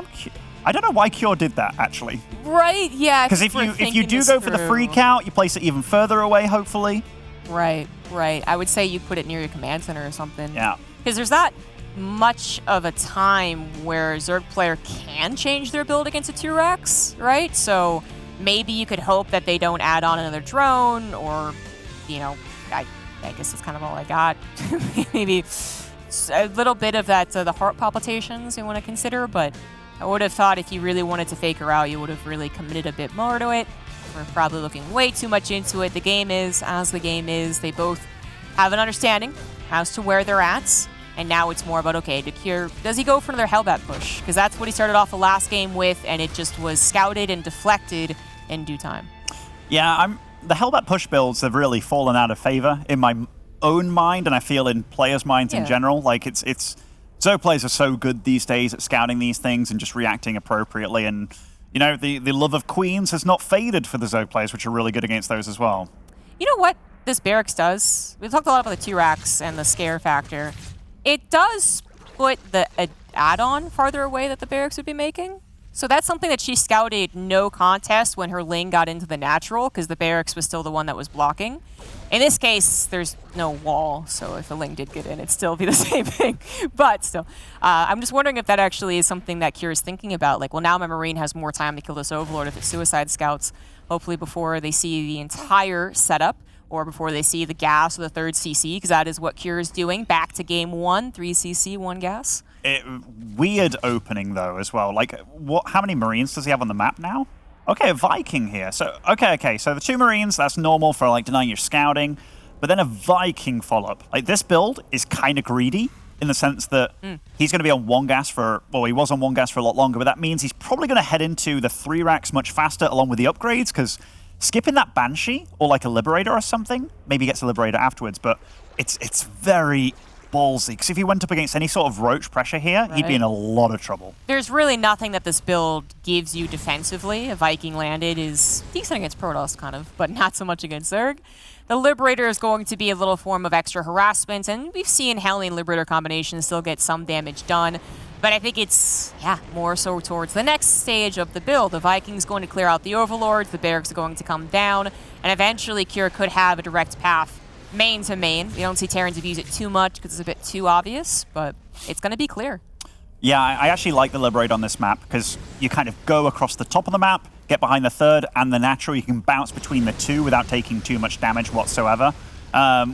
I don't know why Cure did that, actually. Right, yeah. Because if you do go for the freak out, you place it even further away, hopefully. Right. I would say you put it near your command center or something. Yeah. Because there's not much of a time where Zerg player can change their build against a T-Rex, right? So maybe you could hope that they don't add on another drone, or, I guess that's kind of all I got. Maybe a little bit of that, the heart palpitations you want to consider, but I would have thought if you really wanted to fake her out, you would have really committed a bit more to it. We're probably looking way too much into it. The game is as the game is. They both have an understanding as to where they're at, and now it's more about, okay, does he go for another Hellbat push? Because that's what he started off the last game with, and it just was scouted and deflected in due time. Yeah, the Hellbat push builds have really fallen out of favor in my own mind, and I feel in players' minds in general. Like, it's Zerg players are so good these days at scouting these things and just reacting appropriately, and the love of queens has not faded for the Zerg players, which are really good against those as well. You know what this barracks does? We've talked a lot about the T-Rex and the scare factor. It does put the add-on farther away that the barracks would be making. So that's something that she scouted no contest when her Ling got into the natural, because the barracks was still the one that was blocking. In this case, there's no wall, so if a Ling did get in, it'd still be the same thing. But still, I'm just wondering if that actually is something that Cure is thinking about. Like, well, now my Marine has more time to kill this Overlord if it's suicide scouts, hopefully before they see the entire setup, or before they see the gas or the third CC, because that is what Cure is doing. Back to game 1, 3 CC, 1 gas. Weird opening, though, as well. Like, how many Marines does he have on the map now? Okay, a Viking here. So, okay. So the 2 Marines, that's normal for, like, denying your scouting. But then a Viking follow-up. Like, this build is kind of greedy in the sense that he's going to be on 1 gas he was on 1 gas for a lot longer, but that means he's probably going to head into the 3 racks much faster along with the upgrades, because skipping that Banshee or, like, a Liberator or something, maybe he gets a Liberator afterwards, but it's very ballsy, because if he went up against any sort of roach pressure here, he'd be in a lot of trouble. There's really nothing that this build gives you defensively. A Viking landed is decent against Protoss, kind of, but not so much against Zerg. The Liberator is going to be a little form of extra harassment, and we've seen Hellion Liberator combinations still get some damage done. But I think it's, more so towards the next stage of the build. The Viking's going to clear out the Overlords, the Barracks are going to come down, and eventually Cure could have a direct path main to main. We don't see Terrans abuse it too much because it's a bit too obvious, but it's going to be clear. Yeah, I actually like the Liberate on this map, because you kind of go across the top of the map, get behind the 3rd and the natural. You can bounce between the 2 without taking too much damage whatsoever,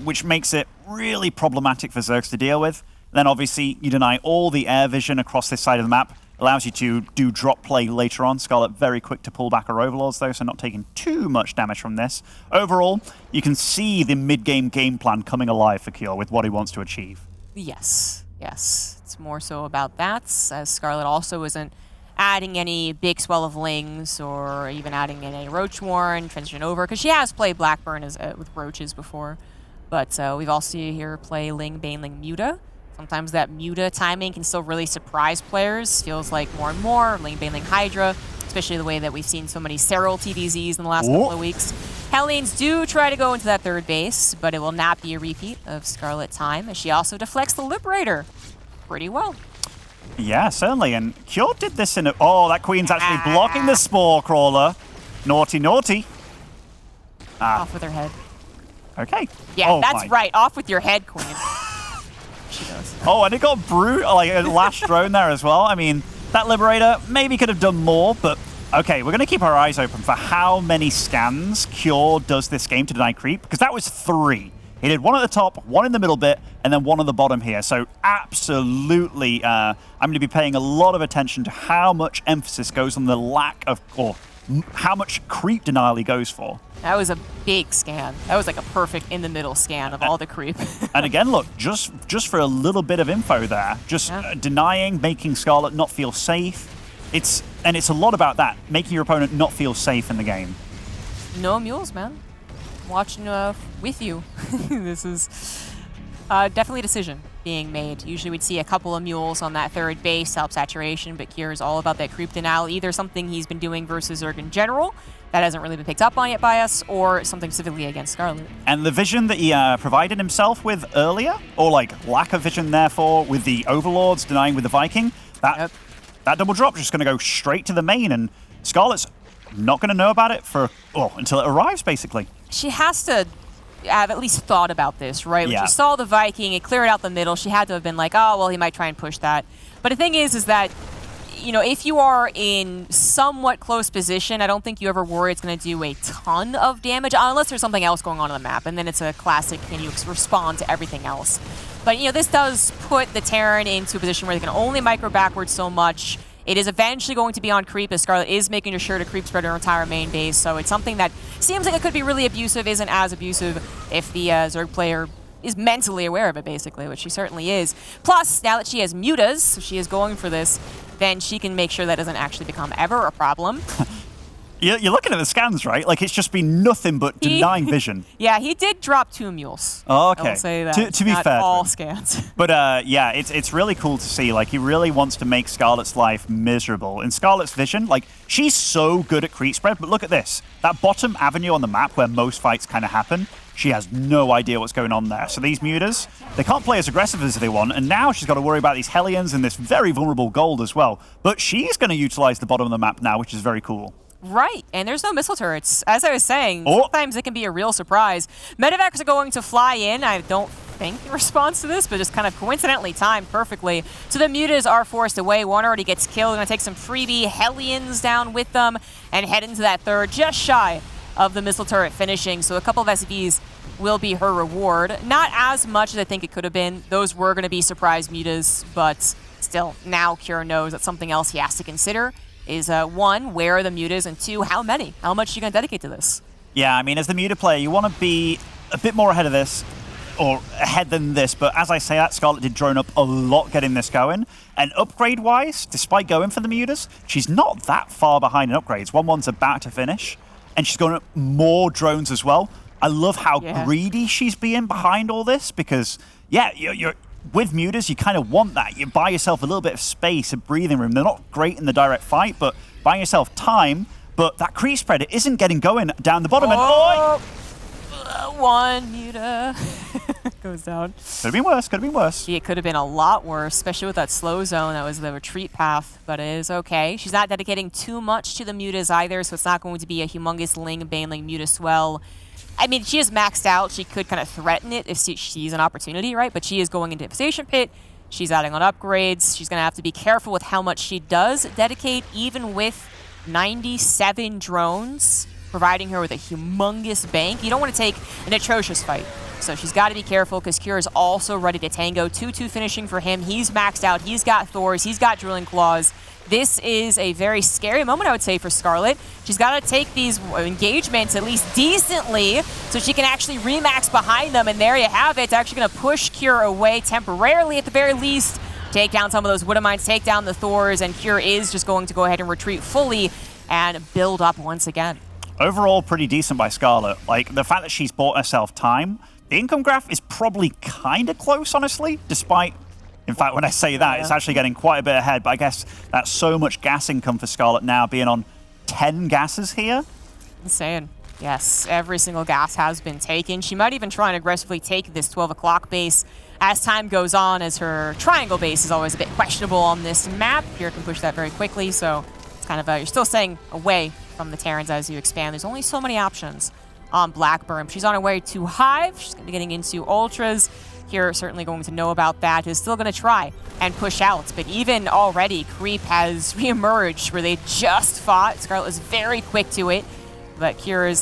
which makes it really problematic for Zergs to deal with. Then obviously you deny all the air vision across this side of the map, allows you to do drop play later on. Scarlett very quick to pull back her Overlords though, so not taking too much damage from this. Overall, you can see the mid-game game plan coming alive for Cure with what he wants to achieve. Yes, yes. It's more so about that, as Scarlett also isn't adding any big swell of Lings or even adding in a Roach Warren, transition over, because she has played Blackburn as, with Roaches before. But we've also seen her play Ling, Baneling, Muta. Sometimes that Muta timing can still really surprise players. Feels like more and more Ling, Baneling, Hydra, especially the way that we've seen so many Serral TDZs in the last couple of weeks. Hellions do try to go into that third base, but it will not be a repeat of Scarlet time, as she also deflects the Liberator pretty well. Yeah, certainly. And Cure did this in a... Oh, that Queen's actually blocking the Spore Crawler. Naughty, naughty. Off with her head. Okay. Yeah, that's right. Off with your head, Queen. She does. Oh, and it got like a last drone there as well. I mean, that Liberator maybe could have done more, but okay, we're going to keep our eyes open for how many scans Cure does this game to deny creep, because that was 3. He did 1 at the top, 1 in the middle bit, and then 1 on the bottom here. So absolutely, I'm going to be paying a lot of attention to how much emphasis goes on the lack of, or how much creep denial he goes for. That was a big scan. That was like a perfect in-the-middle scan of all the creep. And again, look, just for a little bit of info there, just denying, making Scarlett not feel safe. It's a lot about that, making your opponent not feel safe in the game. No mules, man. I'm watching with you. This is definitely a decision being made. Usually we'd see a couple of mules on that third base, help saturation, but Kier is all about that creep denial, either something he's been doing versus Zerg in general that hasn't really been picked up on yet by us, or something specifically against Scarlett. And the vision that he provided himself with earlier, or like lack of vision therefore, with the Overlords denying with the Viking, that double drop just going to go straight to the main, and Scarlett's not going to know about it until it arrives, basically. She has to have at least thought about this, right? When Yeah. she saw the Viking, it cleared out the middle, she had to have been like, oh, well, he might try and push that. But the thing is that, you know, if you are in somewhat close position, I don't think you ever worry it's going to do a ton of damage, unless there's something else going on the map, and then it's a classic, can you respond to everything else? But, you know, this does put the Terran into a position where they can only micro backwards so much. It is eventually going to be on creep, as Scarlett is making sure to creep spread her entire main base, so it's something that seems like it could be really abusive, isn't as abusive if the Zerg player is mentally aware of it, basically, which she certainly is. Plus, now that she has mutas, so she is going for this, then she can make sure that doesn't actually become ever a problem. You're looking at the scans, right? Like, it's just been nothing but denying vision. Yeah, he did drop 2 mules. Oh, okay. I will say that. To be not fair. all scans. But yeah, it's really cool to see. Like, he really wants to make Scarlett's life miserable. In Scarlett's vision, like, she's so good at creep spread, but look at this. That bottom avenue on the map where most fights kind of happen, she has no idea what's going on there. So these mutas, they can't play as aggressive as they want, and now she's got to worry about these Hellions and this very vulnerable gold as well. But she's going to utilize the bottom of the map now, which is very cool. Right, and there's no missile turrets. As I was saying, sometimes it can be a real surprise. Medevacs are going to fly in, I don't think, in response to this, but just kind of coincidentally timed perfectly. So the mutas are forced away. One already gets killed. Going to take some freebie Hellions down with them and head into that third, just shy of the missile turret finishing. So a couple of SVs will be her reward. Not as much as I think it could have been. Those were going to be surprise mutas, but still, now Cure knows that's something else he has to consider. Is 1, where are the mutas, and 2, how many? How much are you going to dedicate to this? Yeah, I mean, as the muta player, you want to be a bit more ahead of this, or ahead than this, but as I say that, Scarlett did drone up a lot getting this going, and upgrade-wise, despite going for the mutas, she's not that far behind in upgrades. 1-1's about to finish, and she's going up more drones as well. I love how greedy she's being behind all this, because, yeah, you're with mutas, you kind of want that. You buy yourself a little bit of space, a breathing room. They're not great in the direct fight, but buying yourself time. But that creep spread isn't getting going down the bottom. One muta goes down. Could have been worse. Could have been worse. It could have been a lot worse, especially with that slow zone. That was the retreat path, but it is okay. She's not dedicating too much to the mutas either, so it's not going to be a humongous Ling, Baneling, muta swell. I mean, she is maxed out. She could kind of threaten it if she sees an opportunity, right? But she is going into Infestation Pit. She's adding on upgrades. She's going to have to be careful with how much she does dedicate, even with 97 drones, providing her with a humongous bank. You don't want to take an atrocious fight. So she's got to be careful, because Cure is also ready to tango. 2-2 finishing for him. He's maxed out. He's got Thors. He's got Drilling Claws. this is a very scary moment, I would say, for Scarlett. She's got to take these engagements at least decently so she can actually remax behind them, and there you have it. It's actually going to push Cure away temporarily at the very least, take down some of those Widow Mines, take down the Thors, and Cure is just going to go ahead and retreat fully and build up once again. Overall, pretty decent by Scarlett. Like, the fact that she's bought herself time, the income graph is probably kind of close, honestly, despite... In fact, when I say that, it's actually getting quite a bit ahead, but I guess that's so much gas income for Scarlett now, being on 10 gases here. Insane. Yes, every single gas has been taken. She might even try and aggressively take this 12 o'clock base as time goes on, as her triangle base is always a bit questionable on this map. Here can push that very quickly, so it's kind of you're still staying away from the Terrans as you expand. There's only so many options on Blackburn. She's on her way to Hive. She's going to be getting into Ultras. Here, certainly going to know about that, is still going to try and push out. But even already, Creep has reemerged where they just fought. Scarlett is very quick to it. But Cure is,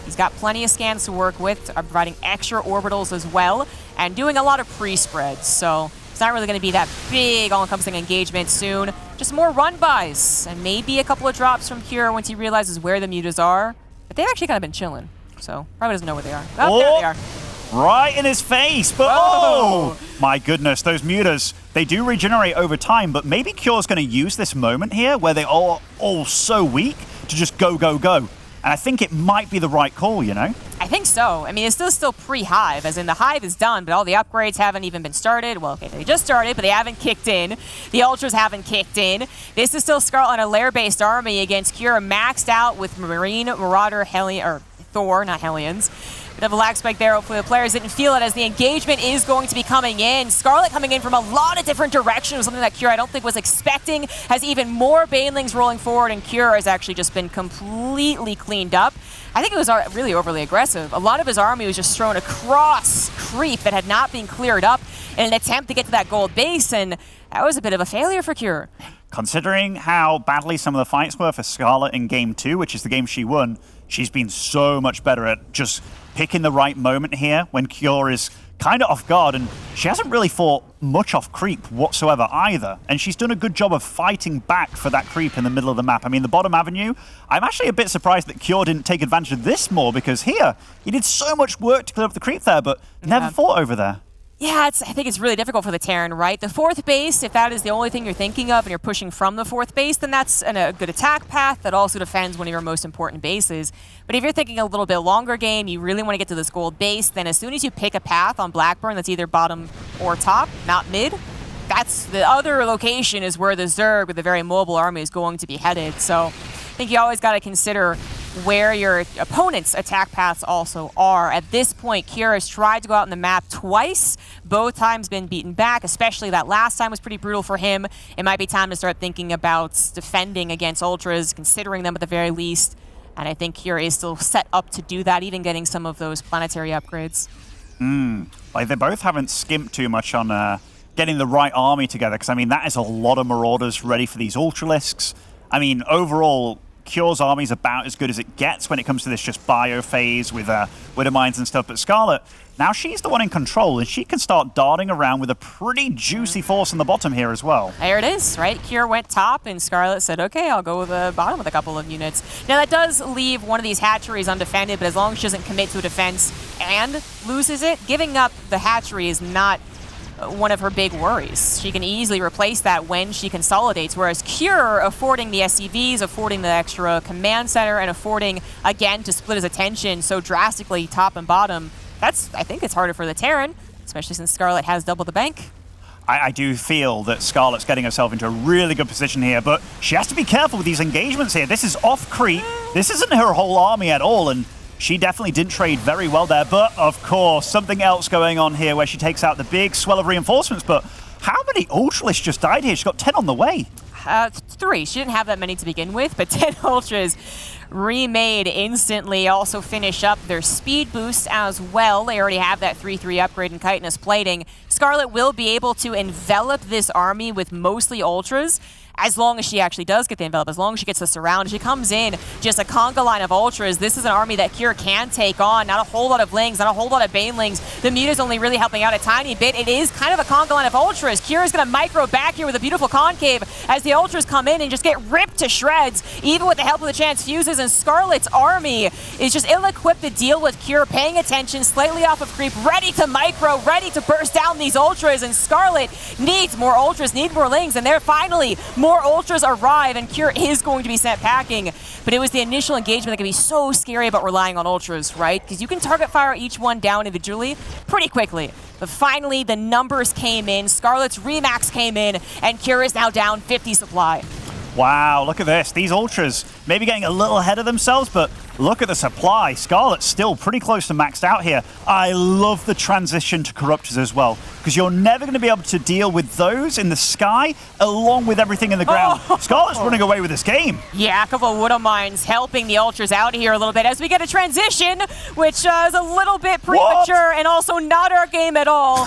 he's got plenty of scans to work with, providing extra orbitals as well, and doing a lot of pre-spreads. So it's not really going to be that big all-encompassing engagement soon. Just more run-bys, and maybe a couple of drops from Cure once he realizes where the mutas are. But they've actually kind of been chilling, so probably doesn't know where they are. Oh, there they are. Right in his face, but oh my goodness, those mutas, they do regenerate over time, but maybe Cure's going to use this moment here where they are all so weak to just go, go, go. And I think it might be the right call, you know? I think so. I mean, it's still pre-Hive, as in the Hive is done, but all the upgrades haven't even been started. Well, okay, they just started, but they haven't kicked in. The Ultras haven't kicked in. This is still Scarlett on a lair-based army against Cure, maxed out with Marine, Marauder, Hellion, or Thor, not Hellions. Bit of a lag spike there. Hopefully the players didn't feel it as the engagement is going to be coming in. Scarlett coming in from a lot of different directions, something that Cure I don't think was expecting, has even more Banelings rolling forward, and Cure has actually just been completely cleaned up. I think it was really overly aggressive. A lot of his army was just thrown across Creep that had not been cleared up in an attempt to get to that gold base, and that was a bit of a failure for Cure. Considering how badly some of the fights were for Scarlett in Game 2, which is the game she won, she's been so much better at just picking the right moment here when Cure is kind of off guard, and she hasn't really fought much off Creep whatsoever either, and she's done a good job of fighting back for that Creep in the middle of the map. I mean, the bottom avenue, I'm actually a bit surprised that Cure didn't take advantage of this more, because here, he did so much work to clear up the Creep there, but never fought over there. Yeah, I think it's really difficult for the Terran, right? The fourth base, if that is the only thing you're thinking of and you're pushing from the fourth base, then that's a good attack path that also defends one of your most important bases. But if you're thinking a little bit longer game, you really want to get to this gold base, then as soon as you pick a path on Blackburn that's either bottom or top, not mid, that's the other location is where the Zerg with a very mobile army is going to be headed. So I think you always got to consider where your opponent's attack paths also are. At this point, Cure has tried to go out on the map twice. Both times been beaten back, especially that last time was pretty brutal for him. It might be time to start thinking about defending against Ultras, considering them at the very least. And I think Cure is still set up to do that, even getting some of those planetary upgrades. Like, they both haven't skimped too much on getting the right army together, because, I mean, that is a lot of Marauders ready for these Ultralisks. I mean, overall, Cure's army is about as good as it gets when it comes to this just bio phase with Widow Mines and stuff. But Scarlett, now she's the one in control, and she can start darting around with a pretty juicy force on the bottom here as well. There it is, right? Cure went top, and Scarlett said, okay, I'll go with the bottom with a couple of units. Now, that does leave one of these hatcheries undefended, but as long as she doesn't commit to a defense and loses it, giving up the hatchery is not one of her big worries. She can easily replace that when she consolidates, whereas Cure, affording the SCVs, affording the extra command center, and affording, again, to split his attention so drastically top and bottom, I think it's harder for the Terran, especially since Scarlett has double the bank. I do feel that Scarlett's getting herself into a really good position here, but she has to be careful with these engagements here. This is off Creep. This isn't her whole army at all, and she definitely didn't trade very well there, but of course, something else going on here where she takes out the big swell of reinforcements. But how many Ultralists just died here? She's got 10 on the way. 3. She didn't have that many to begin with, but 10 Ultras remade instantly. Also finish up their speed boost as well. They already have that 3/3 upgrade in chitinous plating. Scarlett will be able to envelop this army with mostly Ultras, as long as she actually does get the envelop, as long as she gets the surround. She comes in, just a conga line of ultras. This is an army that Cure can take on. Not a whole lot of Lings, not a whole lot of Banelings. The Muta's only really helping out a tiny bit. It is kind of a conga line of ultras. Cure is going to micro back here with a beautiful concave as the ultras come in and just get ripped to shreds, even with the help of the transfuses. And Scarlett's army is just ill-equipped to deal with Cure, paying attention, slightly off of creep, ready to micro, ready to burst down these ultras. And Scarlett needs more ultras, need more Lings, and there finally more ultras arrive, and Cure is going to be sent packing. But it was the initial engagement that can be so scary about relying on ultras, right? Because you can target fire each one down individually pretty quickly. But finally, the numbers came in, Scarlett's Remax came in, and Cure is now down 50 supply. Wow, look at this. These ultras maybe getting a little ahead of themselves, but look at the supply. Scarlett's still pretty close to maxed out here. I love the transition to Corruptors as well, because you're never going to be able to deal with those in the sky along with everything in the ground. Scarlett's running away with this game. Yeah, a couple of Widow Mines helping the ultras out here a little bit as we get a transition, which is a little bit premature and also not our game at all.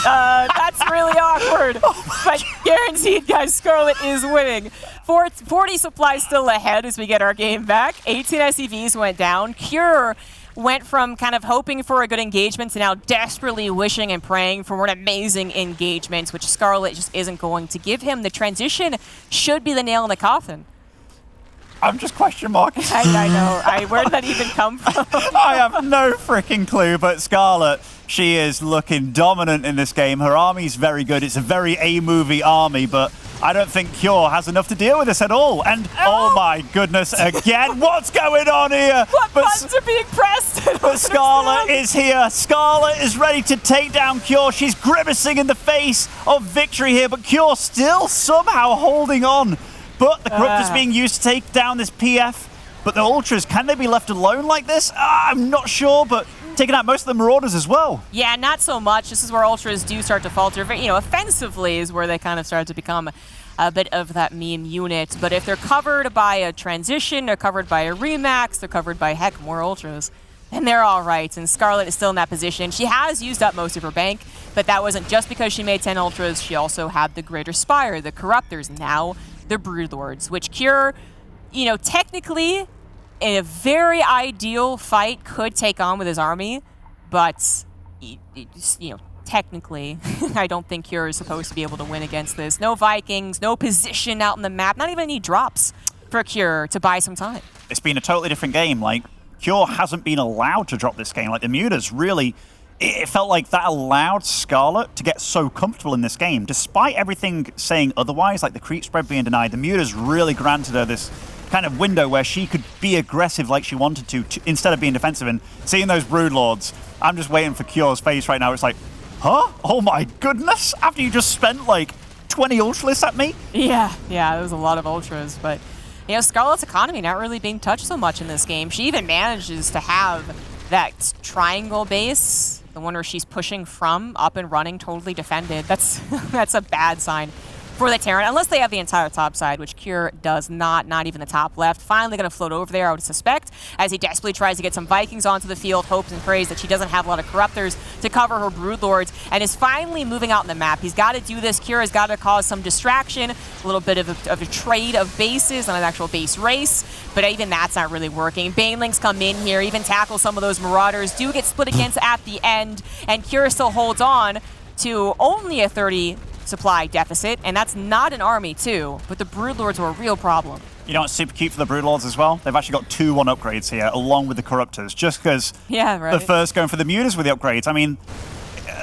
That's really awkward. But guaranteed, guys, Scarlett is winning. 40 supply still ahead as we get our game back. 18 SCVs went down. Cure went from kind of hoping for a good engagement to now desperately wishing and praying for an amazing engagement, which Scarlett just isn't going to give him. The transition should be the nail in the coffin. I'm just question marking. I know. Where did that even come from? I have no freaking clue, but Scarlett, she is looking dominant in this game. Her army's very good. It's a very A-movie army, but I don't think Cure has enough to deal with this at all. And oh my goodness, again, what's going on here? What buttons are being pressed? But Scarlett is here. Scarlett is ready to take down Cure. She's grimacing in the face of victory here, but Cure still somehow holding on. But the Corrupt is being used to take down this PF. But the Ultras, can they be left alone like this? I'm not sure, but taking out most of the Marauders as well. Yeah, not so much. This is where Ultras do start to falter. You know, offensively is where they kind of start to become a bit of that meme unit. But if they're covered by a transition, they're covered by a Remax, they're covered by, heck, more Ultras, then they're all right. And Scarlett is still in that position. She has used up most of her bank, but that wasn't just because she made 10 Ultras. She also had the Greater Spire, the Corruptors, now the Broodlords, which Cure, you know, technically in a very ideal fight could take on with his army, but, you know, technically, I don't think Cure is supposed to be able to win against this. No Vikings, no position out on the map, not even any drops for Cure to buy some time. It's been a totally different game. Like, Cure hasn't been allowed to drop this game. Like, the Mutas really, it felt like that allowed Scarlett to get so comfortable in this game. Despite everything saying otherwise, like the creep spread being denied, the Mutas really granted her this kind of window where she could be aggressive like she wanted to instead of being defensive. And seeing those Broodlords, I'm just waiting for Cure's face right now. It's like, huh? Oh my goodness! After you just spent like 20 Ultras at me? Yeah, there was a lot of Ultras, but you know, Scarlett's economy not really being touched so much in this game. She even manages to have that triangle base, the one where she's pushing from, up and running, totally defended. That's a bad sign for the Terran, unless they have the entire top side, which Cure does not even the top left. Finally going to float over there, I would suspect, as he desperately tries to get some Vikings onto the field, hopes and prays that she doesn't have a lot of Corruptors to cover her Broodlords, and is finally moving out on the map. He's got to do this. Cure has got to cause some distraction, a little bit of a trade of bases on an actual base race, but even that's not really working. Banelings come in here, even tackle some of those Marauders, do get split against at the end, and Cure still holds on to only a 30 supply deficit, and that's not an army too, but the Broodlords are a real problem. You know what's super cute for the Broodlords as well? They've actually got 2-1 upgrades here, along with the Corruptors, just because the first going for the Mutas with the upgrades. I mean,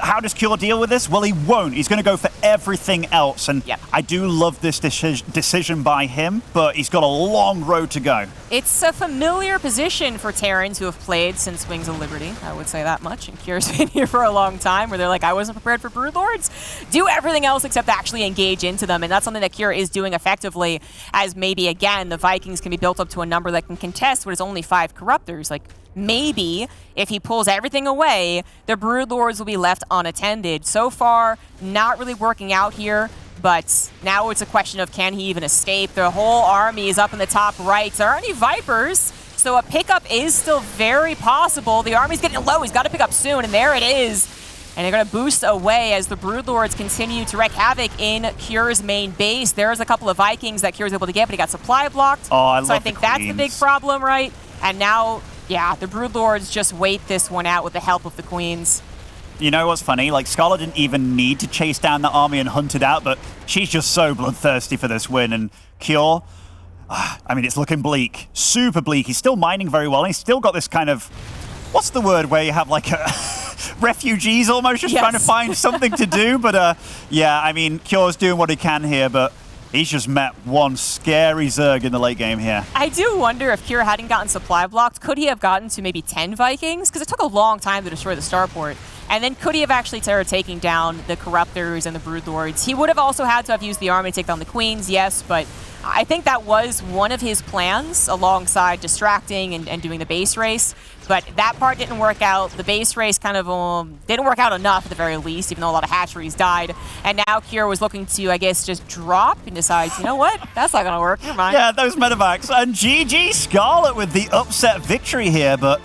how does Cure deal with this? Well, he won't. He's going to go for everything else, and I do love this decision by him, but he's got a long road to go. It's a familiar position for Terrans who have played since Wings of Liberty, I would say that much, and Cure's been here for a long time, where they're like, I wasn't prepared for Broodlords. Do everything else except actually engage into them, and that's something that Cure is doing effectively, as maybe, again, the Vikings can be built up to a number that can contest what is only 5 Corruptors. Like, maybe if he pulls everything away, the Broodlords will be left unattended. So far, not really working out here, but now it's a question of can he even escape? The whole army is up in the top right. There aren't any Vipers, so a pickup is still very possible. The army's getting low. He's got to pick up soon, and there it is. And they're going to boost away as the Broodlords continue to wreak havoc in Cure's main base. There's a couple of Vikings that Cure's able to get, but he got supply blocked. Oh, I love So I think that's the big problem, right? And now, yeah, the Broodlords just wait this one out with the help of the Queens. You know what's funny? Like, Scarlett didn't even need to chase down the army and hunt it out, but she's just so bloodthirsty for this win. And Cure, I mean, it's looking bleak. Super bleak. He's still mining very well. And he's still got this kind of, what's the word where you have like a refugees almost just trying to find something to do. But yeah, I mean, Cure's doing what he can here, but he's just met one scary Zerg in the late game here. I do wonder if Cure hadn't gotten supply blocked, could he have gotten to maybe 10 Vikings? Because it took a long time to destroy the starport. And then could he have actually started taking down the Corruptors and the Broodlords? He would have also had to have used the army to take down the Queens, yes, but I think that was one of his plans alongside distracting and doing the base race. But that part didn't work out. The base race kind of didn't work out enough at the very least, even though a lot of hatcheries died. And now Cure was looking to, I guess, just drop and decides, you know what? That's not going to work. Never mind. Yeah, those medevacs. And GG Scarlett with the upset victory here, but